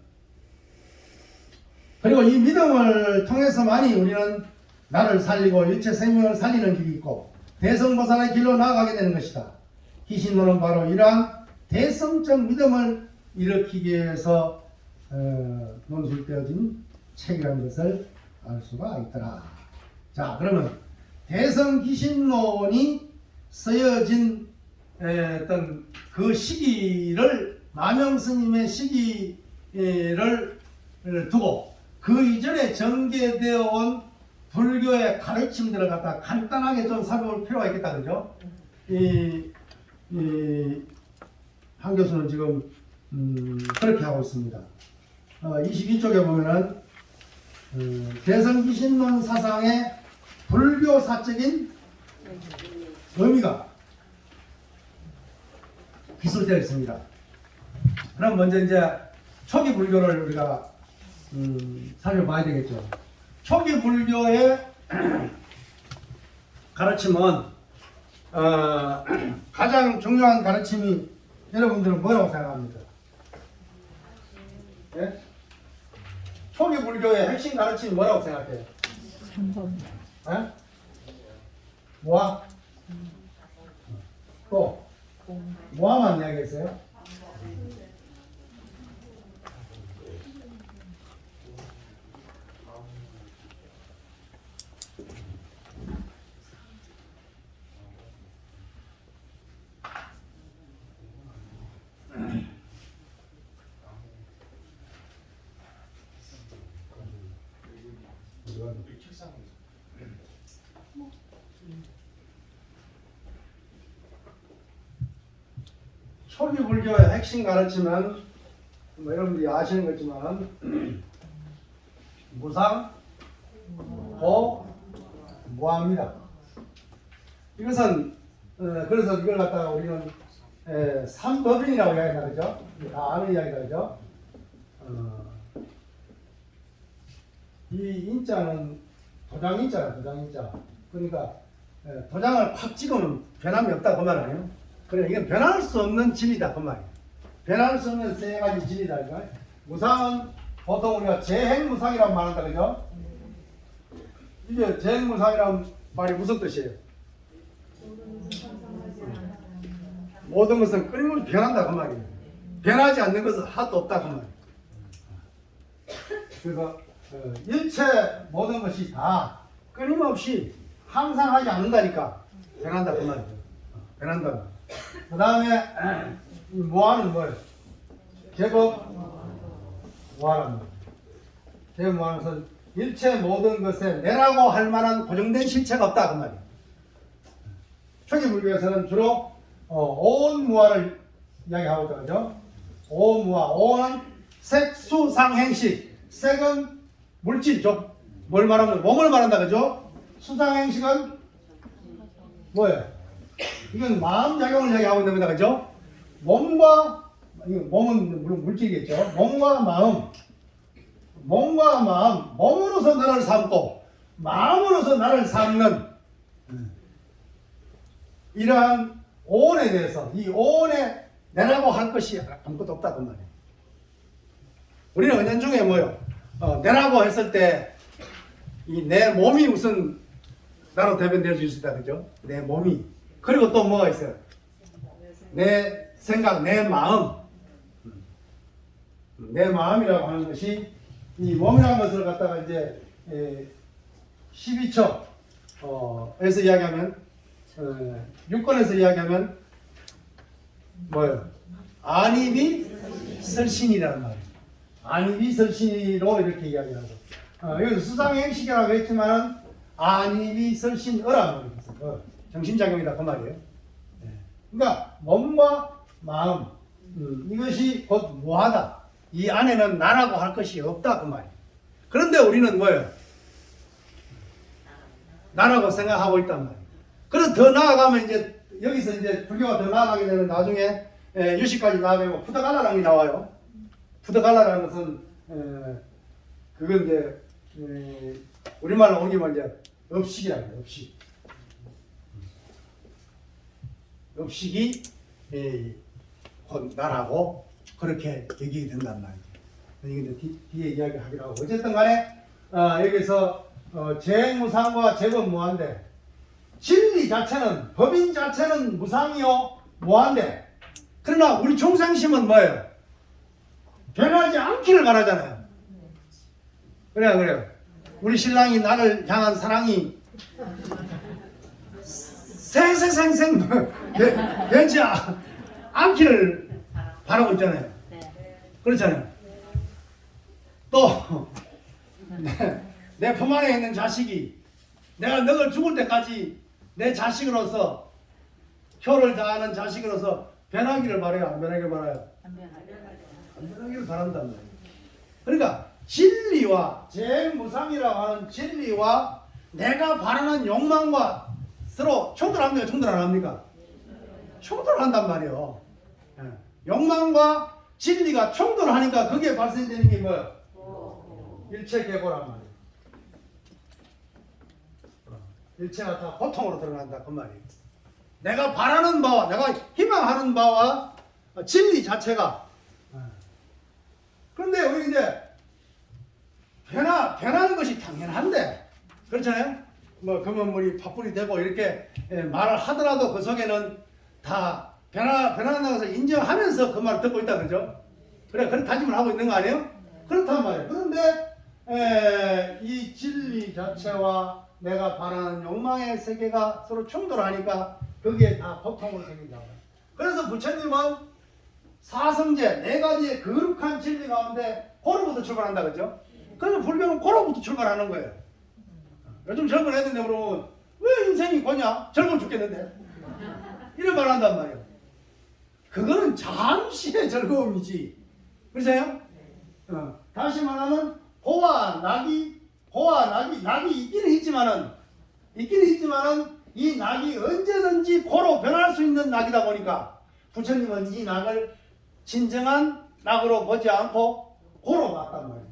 그리고 이 믿음을 통해서만이 우리는 나를 살리고 일체 생명을 살리는 길이 있고 대성보살의 길로 나아가게 되는 것이다. 기신론은 바로 이러한 대성적 믿음을 일으키기 위해서 논술되어진 책이라는 것을 알 수가 있더라. 자, 그러면 대성기신론이 쓰여진 어떤 그 시기를, 마명스님의 시기를 두고 그 이전에 전개되어 온 불교의 가르침들을 갖다 간단하게 좀 살펴볼 필요가 있겠다, 그죠? 한 교수는 지금 그렇게 하고 있습니다. 22쪽에 보면은 대성기신론 사상의 불교사적인 의미가 기술되어 있습니다. 그럼 먼저 이제 초기 불교를 우리가 살펴봐야 되겠죠. 초기 불교의 가르침은 가장 중요한 가르침이 여러분들은 뭐라고 생각합니까? 예? 초기 불교의 핵심 가르침이 뭐라고 생각해요? 예? 뭐야? 또 뭐만 이야기했어요? 초기 불교의 핵심 가르침은 뭐 여러분들이 아시는 거지만 무상, 고, 무합니다. 이것은 그래서 이걸 갖다가 우리는 삼법인이라고 이야기하죠. 그죠? 다 아는 이야기다, 그죠? 이 인자는 도장 인자라, 도장 인자. 그러니까 도장을 팍 찍으면 변함이 없다 그 말 아니에요? 그래, 이건 변할 수 없는 진리다 그 말이에요. 변할 수 없는 세 가지 진리다. 그죠? 무상은 보통 우리가 재행무상이라고 말한다, 그죠? 이게 재행무상이라는 말이 무슨 뜻이에요? 모든 것은 끊임없이 변한다 그 말이에요. 변하지 않는 것은 하나도 없다 그 말이에요. 그래서 일체 모든 것이 다 끊임없이 항상 하지 않는다니까 변한다 그 말이에요. 변한다. 그 다음에 무한은 뭐예요? 제법 무한은 뭐예요? 제법 무한은 것은 일체 모든 것에 내라고 할 만한 고정된 실체가 없다 그 말이에요. 초기 불교에서는 주로 오온무화를 이야기하고 있다, 그죠? 오온무화, 오온은 색수상행식. 색은 물질, 뭘 말하면 몸을 말한다, 그죠? 수상행식은 뭐예요? 이건 마음작용을 이야기하고 있는 겁니다, 그죠? 몸과, 몸은 물론 물질이겠죠? 몸과 마음, 몸으로서 나를 삼고 마음으로서 나를 삼는 이러한 오온에 대해서, 이 오온에 내라고 할 것이 아무것도 없다 그 말이에요. 우리는 은연중에 뭐요? 내라고 했을 때 이 내 몸이 무슨 나로 대변될 수 있다, 그죠? 내 몸이. 그리고 또 뭐가 있어요? 내 생각, 내 마음. 내 마음이라고 하는 것이 이 몸이라는 것을 갖다가 이제 12척에서 이야기하면 6권에서 이야기하면 뭐예요? 안입이 설신이라는 말이에요. 안입이 설신으로 이렇게 이야기하고 여기서 수상행식이라고 했지만 안입이 설신어라는 말이에요. 정신작용이다 그 말이에요. 그러니까 몸과 마음 이것이 곧 무하다. 이 안에는 나라고 할 것이 없다 그 말이에요. 그런데 우리는 뭐예요? 나라고 생각하고 있단 말이에요. 그래서 더 나아가면 이제 여기서 이제 불교가 더 나아가게 되면 나중에 유식까지 나아가면 푸드갈라랑이 나와요. 푸드갈라라는 것은 그건 이제 우리말로 옮기면 이제 업식이라고 해요. 업식이 곧 나라고 그렇게 얘기가 된단 말이죠. 이게 뒤에 이야기하기로 하고 어쨌든 간에 여기서 재무상과 제법 무한데 진리 자체는 법인 자체는 무상이요 무한데 그러나 우리 총상심은 뭐예요? 변하지 않기를 바라잖아요. 그래요. 우리 신랑이 나를 향한 사랑이 생생생생 변치 않기를 바라고 있잖아요. 그렇잖아요. 또 내 품 안에 있는 자식이 내가 너를 죽을 때까지 내 자식으로서 효를 다하는 자식으로서 변하기를 바라요? 안 변하기를 바라요? 안 변하기를 바란단 말이에요. 그러니까 진리와 재무상이라고 하는 진리와 내가 바라는 욕망과 서로 충돌합니까? 충돌 안 합니까? 충돌한단 말이에요. 욕망과 진리가 충돌하니까 그게 발생되는 게 뭐예요? 일체계보란 말이에요. 일체가 다 고통으로 드러난다 그 말이에요. 내가 바라는 바와 내가 희망하는 바와 진리 자체가 그런데 우리 이제 변하는 것이 당연한데 그렇잖아요. 뭐 금은물이 팥불이 되고 이렇게 말을 하더라도 그 속에는 다 변화한다고 해서 인정하면서 그 말을 듣고 있다 그러죠. 그래 그런 다짐을 하고 있는 거 아니에요? 그렇단 말이에요. 그런데 이 진리 자체와 내가 바라는 욕망의 세계가 서로 충돌하니까 거기에 다 고통으로 생긴다. 그래서 부처님은 사성제 네 가지의 거룩한 진리 가운데 고로부터 출발한다 그죠? 그래서 불교는 고로부터 출발하는 거예요. 요즘 젊은 애들 물어보면 왜 인생이 고냐? 젊어 죽겠는데 이런 말 한단 말이에요. 그거는 잠시의 즐거움이지. 그렇죠? 다시 말하면 고와 낙이 있기는 있지만은 이 낙이 언제든지 고로 변할 수 있는 낙이다 보니까 부처님은 이 낙을 진정한 낙으로 보지 않고 고로 봤단 말이에요.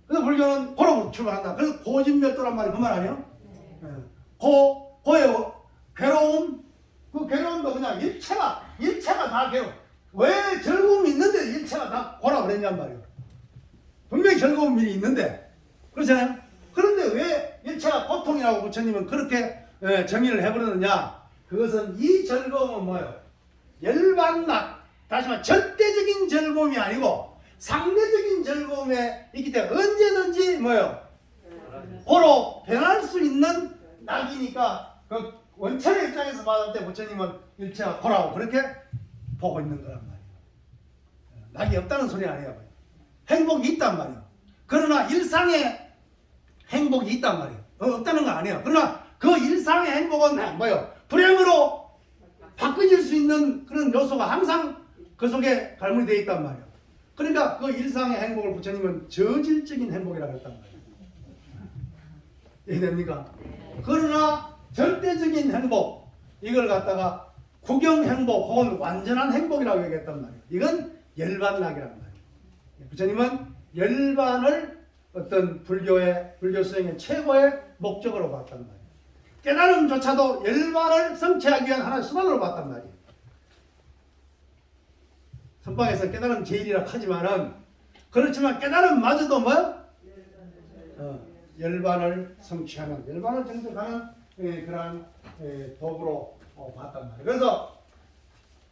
그래서 불교는 고로 출발한다. 그래서 고진멸도란 말이 그 말 아니에요? 고의 괴로움, 그 괴로움도 그냥 일체가 다 괴로워. 왜 즐거움이 있는데 일체가 다 고라 그랬냔 말이에요. 분명히 즐거움이 있는데 그렇잖아요. 그런데 왜 일체가 고통이라고 부처님은 그렇게 정의를 해버렸느냐? 그것은 이 즐거움은 뭐예요? 열반낙, 다시 말해 절대적인 즐거움이 아니고 상대적인 즐거움에 있기 때문에 언제든지 뭐예요? 고로 변할 수 있는 낙이니까 그 원천의 입장에서 봤을 때 부처님은 일체가 고라고 그렇게 보고 있는 거란 말이에요. 낙이 없다는 소리 아니에요. 행복이 있단 말이에요. 그러나 일상에 행복이 있단 말이에요. 없다는 거 아니에요. 그러나 그 일상의 행복은 뭐예요? 불행으로 바꿔질 수 있는 그런 요소가 항상 그 속에 갈무리 되어 있단 말이에요. 그러니까 그 일상의 행복을 부처님은 저질적인 행복이라고 했단 말이에요. 이해됩니까? 그러나 절대적인 행복, 이걸 갖다가 구경 행복 혹은 완전한 행복이라고 얘기했단 말이에요. 이건 열반낙이란 말이에요. 부처님은 열반을 어떤 불교 수행의 최고의 목적으로 봤단 말이에요. 깨달음조차도 열반을 성취하기 위한 하나의 수단으로 봤단 말이에요. 선방에서 깨달음 제일이라 하지만은 그렇지만 깨달음마저도 뭐? 열반을 성취하는, 열반을 정득하는 그러한 도구로 봤단 말이에요. 그래서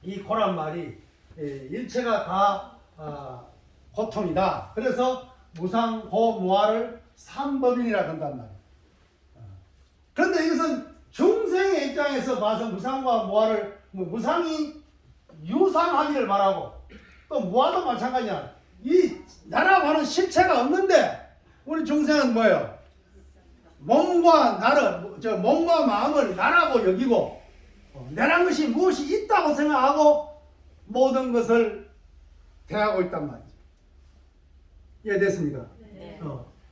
이 고란 말이 일체가 다 고통이다. 그래서 무상고무아를 삼법인이라 한단 말이에요. 그런데 이것은 중생의 입장에서 봐서 무상과 무아를 무상이 유상하기를 바라고 또 무아도 마찬가지야. 이 나라고 하는 실체가 없는데 우리 중생은 뭐예요? 몸과 마음을 나라고 여기고 내란 것이 무엇이 있다고 생각하고 모든 것을 대하고 있단 말이죠. 이해됐습니까? 네.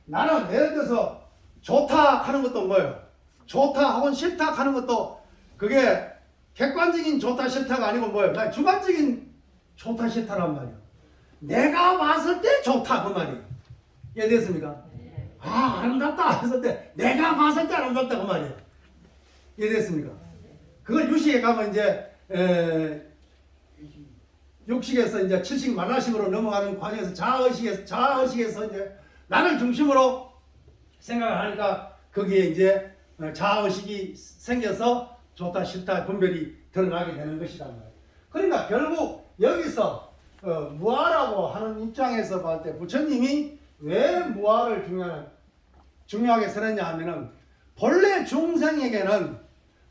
나는 예를 들어서 좋다 하는 것도 뭐예요? 좋다 혹은 싫다 하는 것도 그게 객관적인 좋다 싫다가 아니고 뭐예요? 그냥 주관적인 좋다 싫다란 말이에요. 내가 봤을 때 좋다 그 말이에요. 이해됐습니까? 네. 아 아름답다 했을 때 내가 봤을 때 아름답다 그 말이에요. 이해됐습니까? 그걸 유식에 가면 이제 육식에서 이제 칠식 만화식으로 넘어가는 과정에서 자아의식에서 이제 나를 중심으로 생각을 하니까 거기에 이제 자아의식이 생겨서 좋다 싫다 분별이 드러나게 되는 것이란 말이에요. 그러니까 결국 여기서 무아라고 하는 입장에서 봤을 때 부처님이 왜 무아를 중요하게 쓰느냐 하면은 본래 중생에게는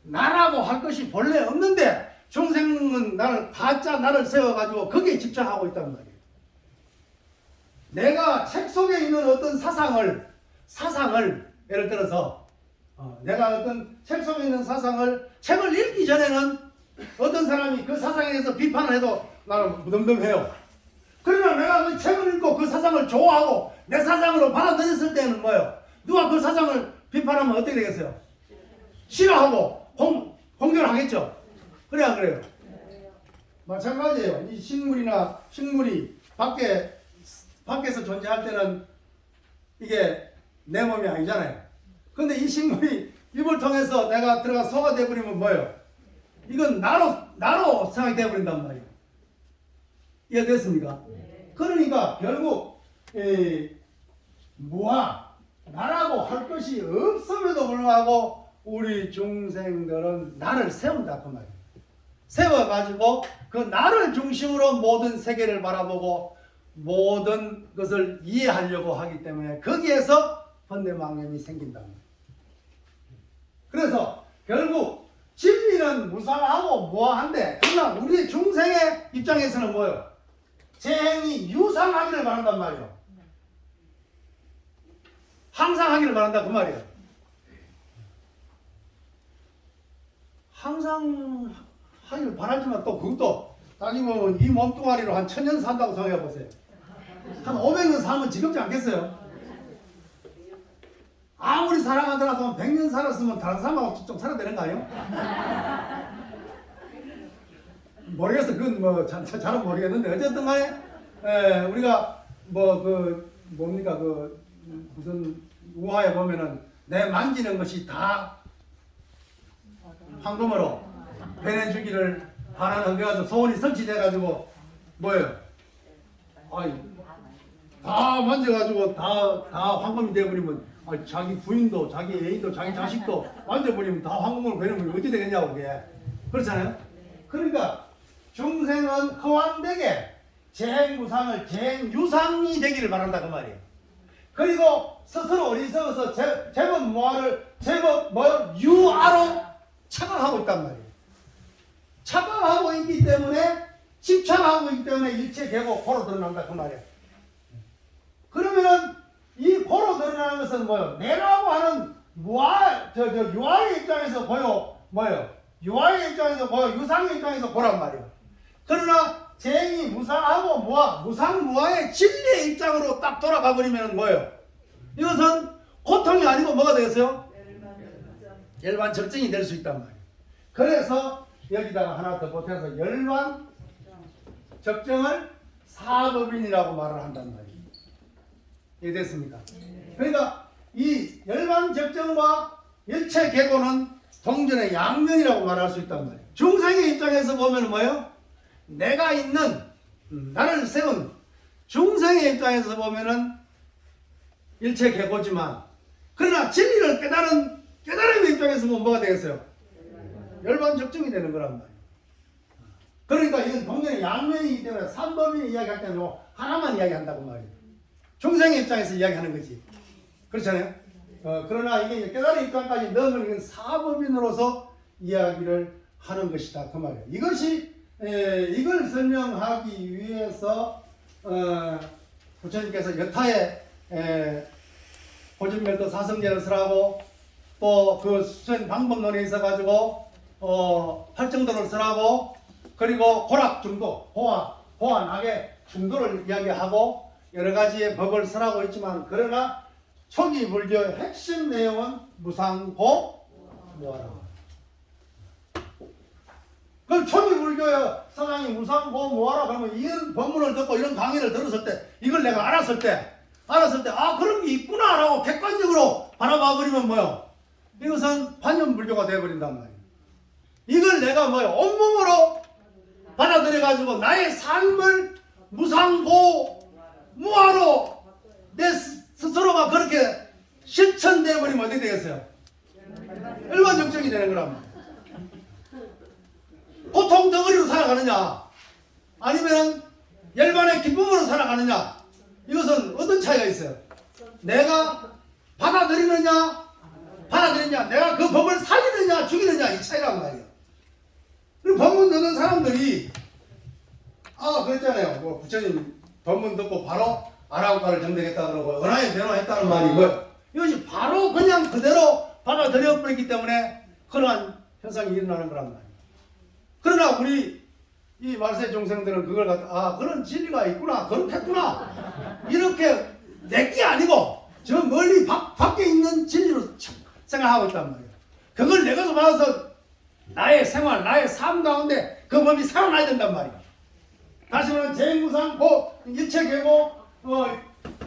나라고 할 것이 본래 없는데 중생은 나를 세워가지고 거기에 집착하고 있단 말이에요. 내가 책 속에 있는 어떤 사상을 예를 들어서 내가 어떤 책 속에 있는 책을 읽기 전에는 어떤 사람이 그 사상에 대해서 비판을 해도 나는 무덤덤해요. 그러나 내가 그 책을 읽고 그 사상을 좋아하고 내 사상으로 받아들였을 때는 뭐예요? 누가 그 사상을 비판하면 어떻게 되겠어요? 싫어하고 공격을 하겠죠. 그래 안 그래요? 마찬가지예요. 이 식물이 밖에서 존재할 때는 이게 내 몸이 아니잖아요. 근데 이 식물이 입을 통해서 내가 들어가 소가 돼버리면 뭐예요? 이건 나로 생각이 돼버린단 말이에요. 이해됐습니까? 그러니까 결국 무아 나라고 할 것이 없음에도 불구하고 우리 중생들은 나를 세운다 그 말이에요. 세워가지고 그 나를 중심으로 모든 세계를 바라보고 모든 것을 이해하려고 하기 때문에 거기에서 번뇌망념이 생긴다. 그래서 결국 진리는 무상하고 무한한데 그러나 우리 중생의 입장에서는 뭐예요? 제 행이 유상하기를 바란단 말이에요. 항상 하기를 바란다 그 말이에요. 항상 하기를 바라지만 또 그것도 따지면 이 몸뚱아리로 한 1000년 산다고 생각해 보세요. 한 500년 살면 지겹지 않겠어요? 아무리 사랑하더라도 100년 살았으면 다른 사람하고 좀 살아야 되는 거 아니에요? 모르겠어. 그건 뭐 잘은 모르겠는데 어쨌든 간에 우리가 뭐 그 뭡니까 그 무슨 우화에 보면은 내 만지는 것이 다 황금으로 변해주기를 바라는 그래가지고 소원이 성취돼가지고 뭐예요? 아이 다 만져가지고 다 황금이 돼버리면 자기 부인도 자기 애인도 자기 자식도 만져버리면 다 황금으로 변하면 어찌 되겠냐고 그게 그렇잖아요? 그러니까 중생은 허황되게 재행무상을 재행유상이 되기를 바란다 그 말이에요. 그리고 스스로 어리석어서 제법 뭐를 제법 유아로 착각하고 있단 말이에요. 착각하고 있기 때문에 집착하고 있기 때문에 일체 계고 고로 드러난다 그 말이에요. 그러면은 이 고로 드러나는 것은 뭐예요? 내라고 하는 유아의 입장에서 뭐예요? 유아의 입장에서 유상의 입장에서 고란 말이에요. 그러나 재행이 무상하고 무상무아의 진리의 입장으로 딱 돌아가 버리면 뭐예요? 이것은 고통이 아니고 뭐가 되겠어요? 열반적정이 될 수 있단 말이에요. 그래서 여기다가 하나 더 보태서 열반적정을 사법인이라고 말을 한단 말이에요. 이해됐습니까? 그러니까 이 열반적정과 일체계고는 동전의 양면이라고 말할 수 있단 말이에요. 중생의 입장에서 보면 뭐예요? 내가 있는 나를 세운 중생의 입장에서 보면은 일체계고지만 그러나 진리를 깨달음의 입장에서 보면 뭐가 되겠어요? 열반적정이 되는 거란 말이에요. 그러니까 이건 동전의 양면이기 때문에 삼법인이 이야기할 때는 하나만 이야기한다고 말이에요. 중생의 입장에서 이야기하는 거지. 그렇잖아요? 그러나 이게 깨달은 입장까지 넣으면 이건 사법인으로서 이야기를 하는 것이다. 그 말이에요. 이걸 설명하기 위해서, 부처님께서 여타에, 고진멸도 사성제를 쓰라고, 또 그 수행 방법론에 있어가지고, 팔정도를 쓰라고, 그리고 고락중도, 호화, 낙의 중도를 이야기하고, 여러 가지의 법을 쓰라고 했지만 그러나 초기 불교의 핵심 내용은 무상고 무아라. 그럼 초기 불교의 사상이 무상고 무아라 그러면 이런 법문을 듣고 이런 강의를 들었을 때 이걸 내가 알았을 때 그런 게 있구나라고 객관적으로 바라봐 버리면 뭐요? 이것은 관념불교가 되어버린단 말이에요. 이걸 내가 온몸으로 받아들여 가지고 나의 삶을 무상고 무아로 내 스스로가 그렇게 실천되어 버리면 어떻게 되겠어요? 일반적정이 되는 거란 말이에요. 고통 덩어리로 살아가느냐 아니면 열반의 기쁨으로 살아가느냐 이것은 어떤 차이가 있어요? 내가 받아들이느냐 내가 그 법을 살리느냐 죽이느냐 이 차이란 말이에요. 그리고 법문 듣는 사람들이 그랬잖아요. 부처님 법문 듣고 바로 아라우카를 정득했다 그러고 은하에 변화했다는 말이 뭐예요? 이것이 바로 그냥 그대로 받아들여 버렸기 때문에 그러한 현상이 일어나는 거란 말이에요. 그러나 우리 이 말세 중생들은 그걸 갖다 그런 진리가 있구나 그렇겠구나 이렇게 내게 아니고 저 멀리 밖에 있는 진리로 생각하고 있단 말이에요. 그걸 내가서 받아서 나의 생활 나의 삶 가운데 그 법이 살아나야 된단 말이에요. 다시 말하면 재행무상 일체계고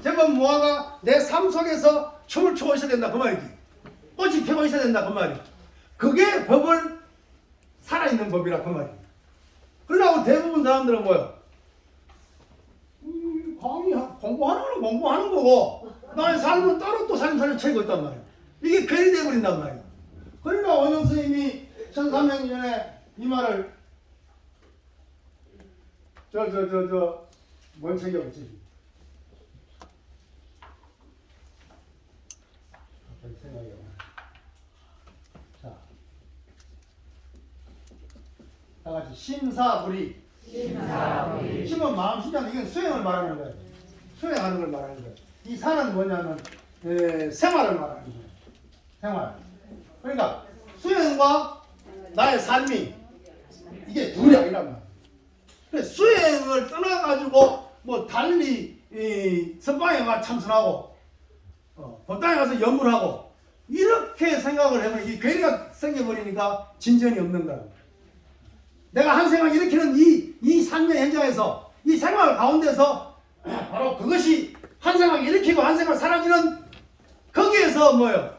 제법 무아가 내 삶 속에서 춤을 추고 있어야 된다 그 말이지. 꽃이 피고 있어야 된다 그 말이에요. 그게 법을 살아있는 법이라 그 말이에요. 그러나 대부분 사람들은 뭐예요? 공부하는 거는 공부하는 거고 나의 삶은 따로 또 삶을 채고 있단 말이에요. 이게 괜히 돼버린단 말이에요. 그러니까 원영 스님이 1300년에 이 말을 뭔 책이 없지? 갑자기 생각이 안 나. 자, 다 같이 심사부리. 심은 마음 심장 이건 수행을 말하는 거예요. 수행하는 걸 말하는 거예요. 이 사는 뭐냐면 생활을 말하는 거예요. 생활. 그러니까 수행과 나의 삶이 이게 둘이 아니란 말이에요. 그래서 수행을 떠나가지고 뭐 달리 선방에 가 참선하고 법당에 가서 염불하고 이렇게 생각을 해보면 이 괴리가 생겨버리니까 진전이 없는 거야. 내가 한 생각 일으키는 이 삶의 현장에서 이 생활 가운데서 바로 그것이 한 생각 일으키고 한 생각 사라지는 거기에서 뭐예요?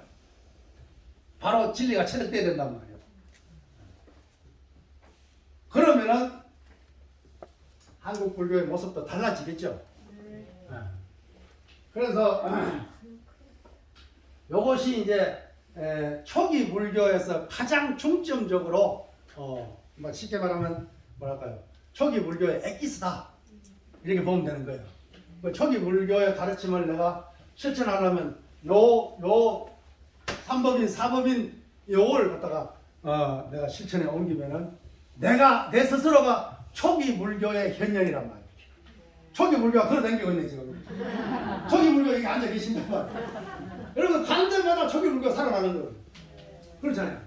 바로 진리가 체득돼야 된단 말이에요. 그러면은 한국 불교의 모습도 달라지겠죠. 그래서 이것이 이제 초기 불교에서 가장 중점적으로 뭐 쉽게 말하면 뭐랄까요? 초기 불교의 엑기스다 이렇게 보면 되는 거예요. 뭐 초기 불교의 가르침을 내가 실천하려면 요 3법인 4법인 요걸 갖다가 내가 실천에 옮기면은 내 스스로가 초기 불교의 현현이란 말이에요. 초기 불교가 걸어다니고 있네 지금. 초기 불교 여기 앉아 계신단 말이에요. 여러분 가는 데마다 초기 불교가 살아나는 거예요. 그렇잖아요.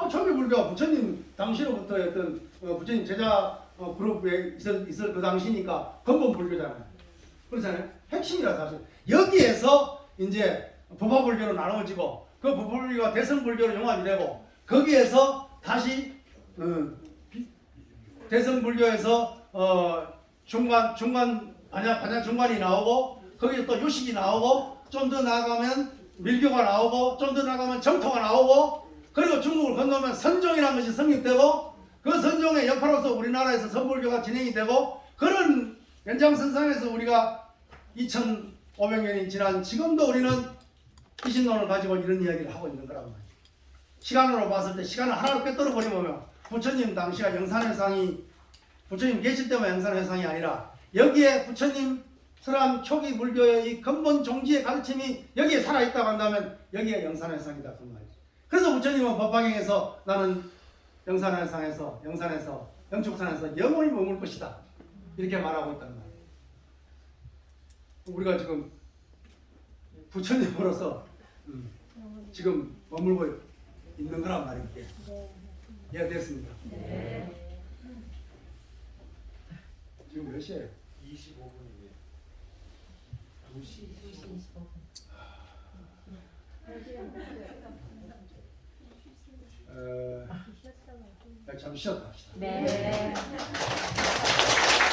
초기 불교가 부처님 당시로부터 어떤 부처님 제자 그룹에 있을 그 당시니까 근본 불교잖아요. 그렇잖아요. 핵심이라 사실. 여기에서 이제 법화불교로 나누어지고 그 법화불교가 대성불교로 융합이 되고 거기에서 다시 대성불교에서 중간 반야 중간이 나오고 거기에 또 유식이 나오고 좀 더 나아가면 밀교가 나오고 좀 더 나아가면 정토가 나오고 그리고 중국을 건너면 선종이라는 것이 성립되고 그 선종의 여파로서 우리나라에서 선불교가 진행이 되고 그런 연장선상에서 우리가 2500년이 지난 지금도 우리는 이신론을 가지고 이런 이야기를 하고 있는 거란 말이에요. 시간으로 봤을 때 시간을 하나로 꿰뚫어 버리면 부처님 당시가 영산회상이 부처님 계실 때만 영산회상이 아니라 여기에 부처님 설한 초기 불교의 이 근본 종지의 가르침이 여기에 살아있다고 한다면 여기에 영산회상이다 그 말이에요. 그래서 부처님은 법화경에서 나는 영산에서 영축산에서 영원히 머물 것이다 이렇게 말하고 있단 말이에요. 우리가 지금 부처님으로서 지금 머물고 있는 거란 말이에요. 이해됐습니까? 네. 지금 몇 시에요? 25분이에요. 2시 25분. 잠시 쉬었다 합시다. 네.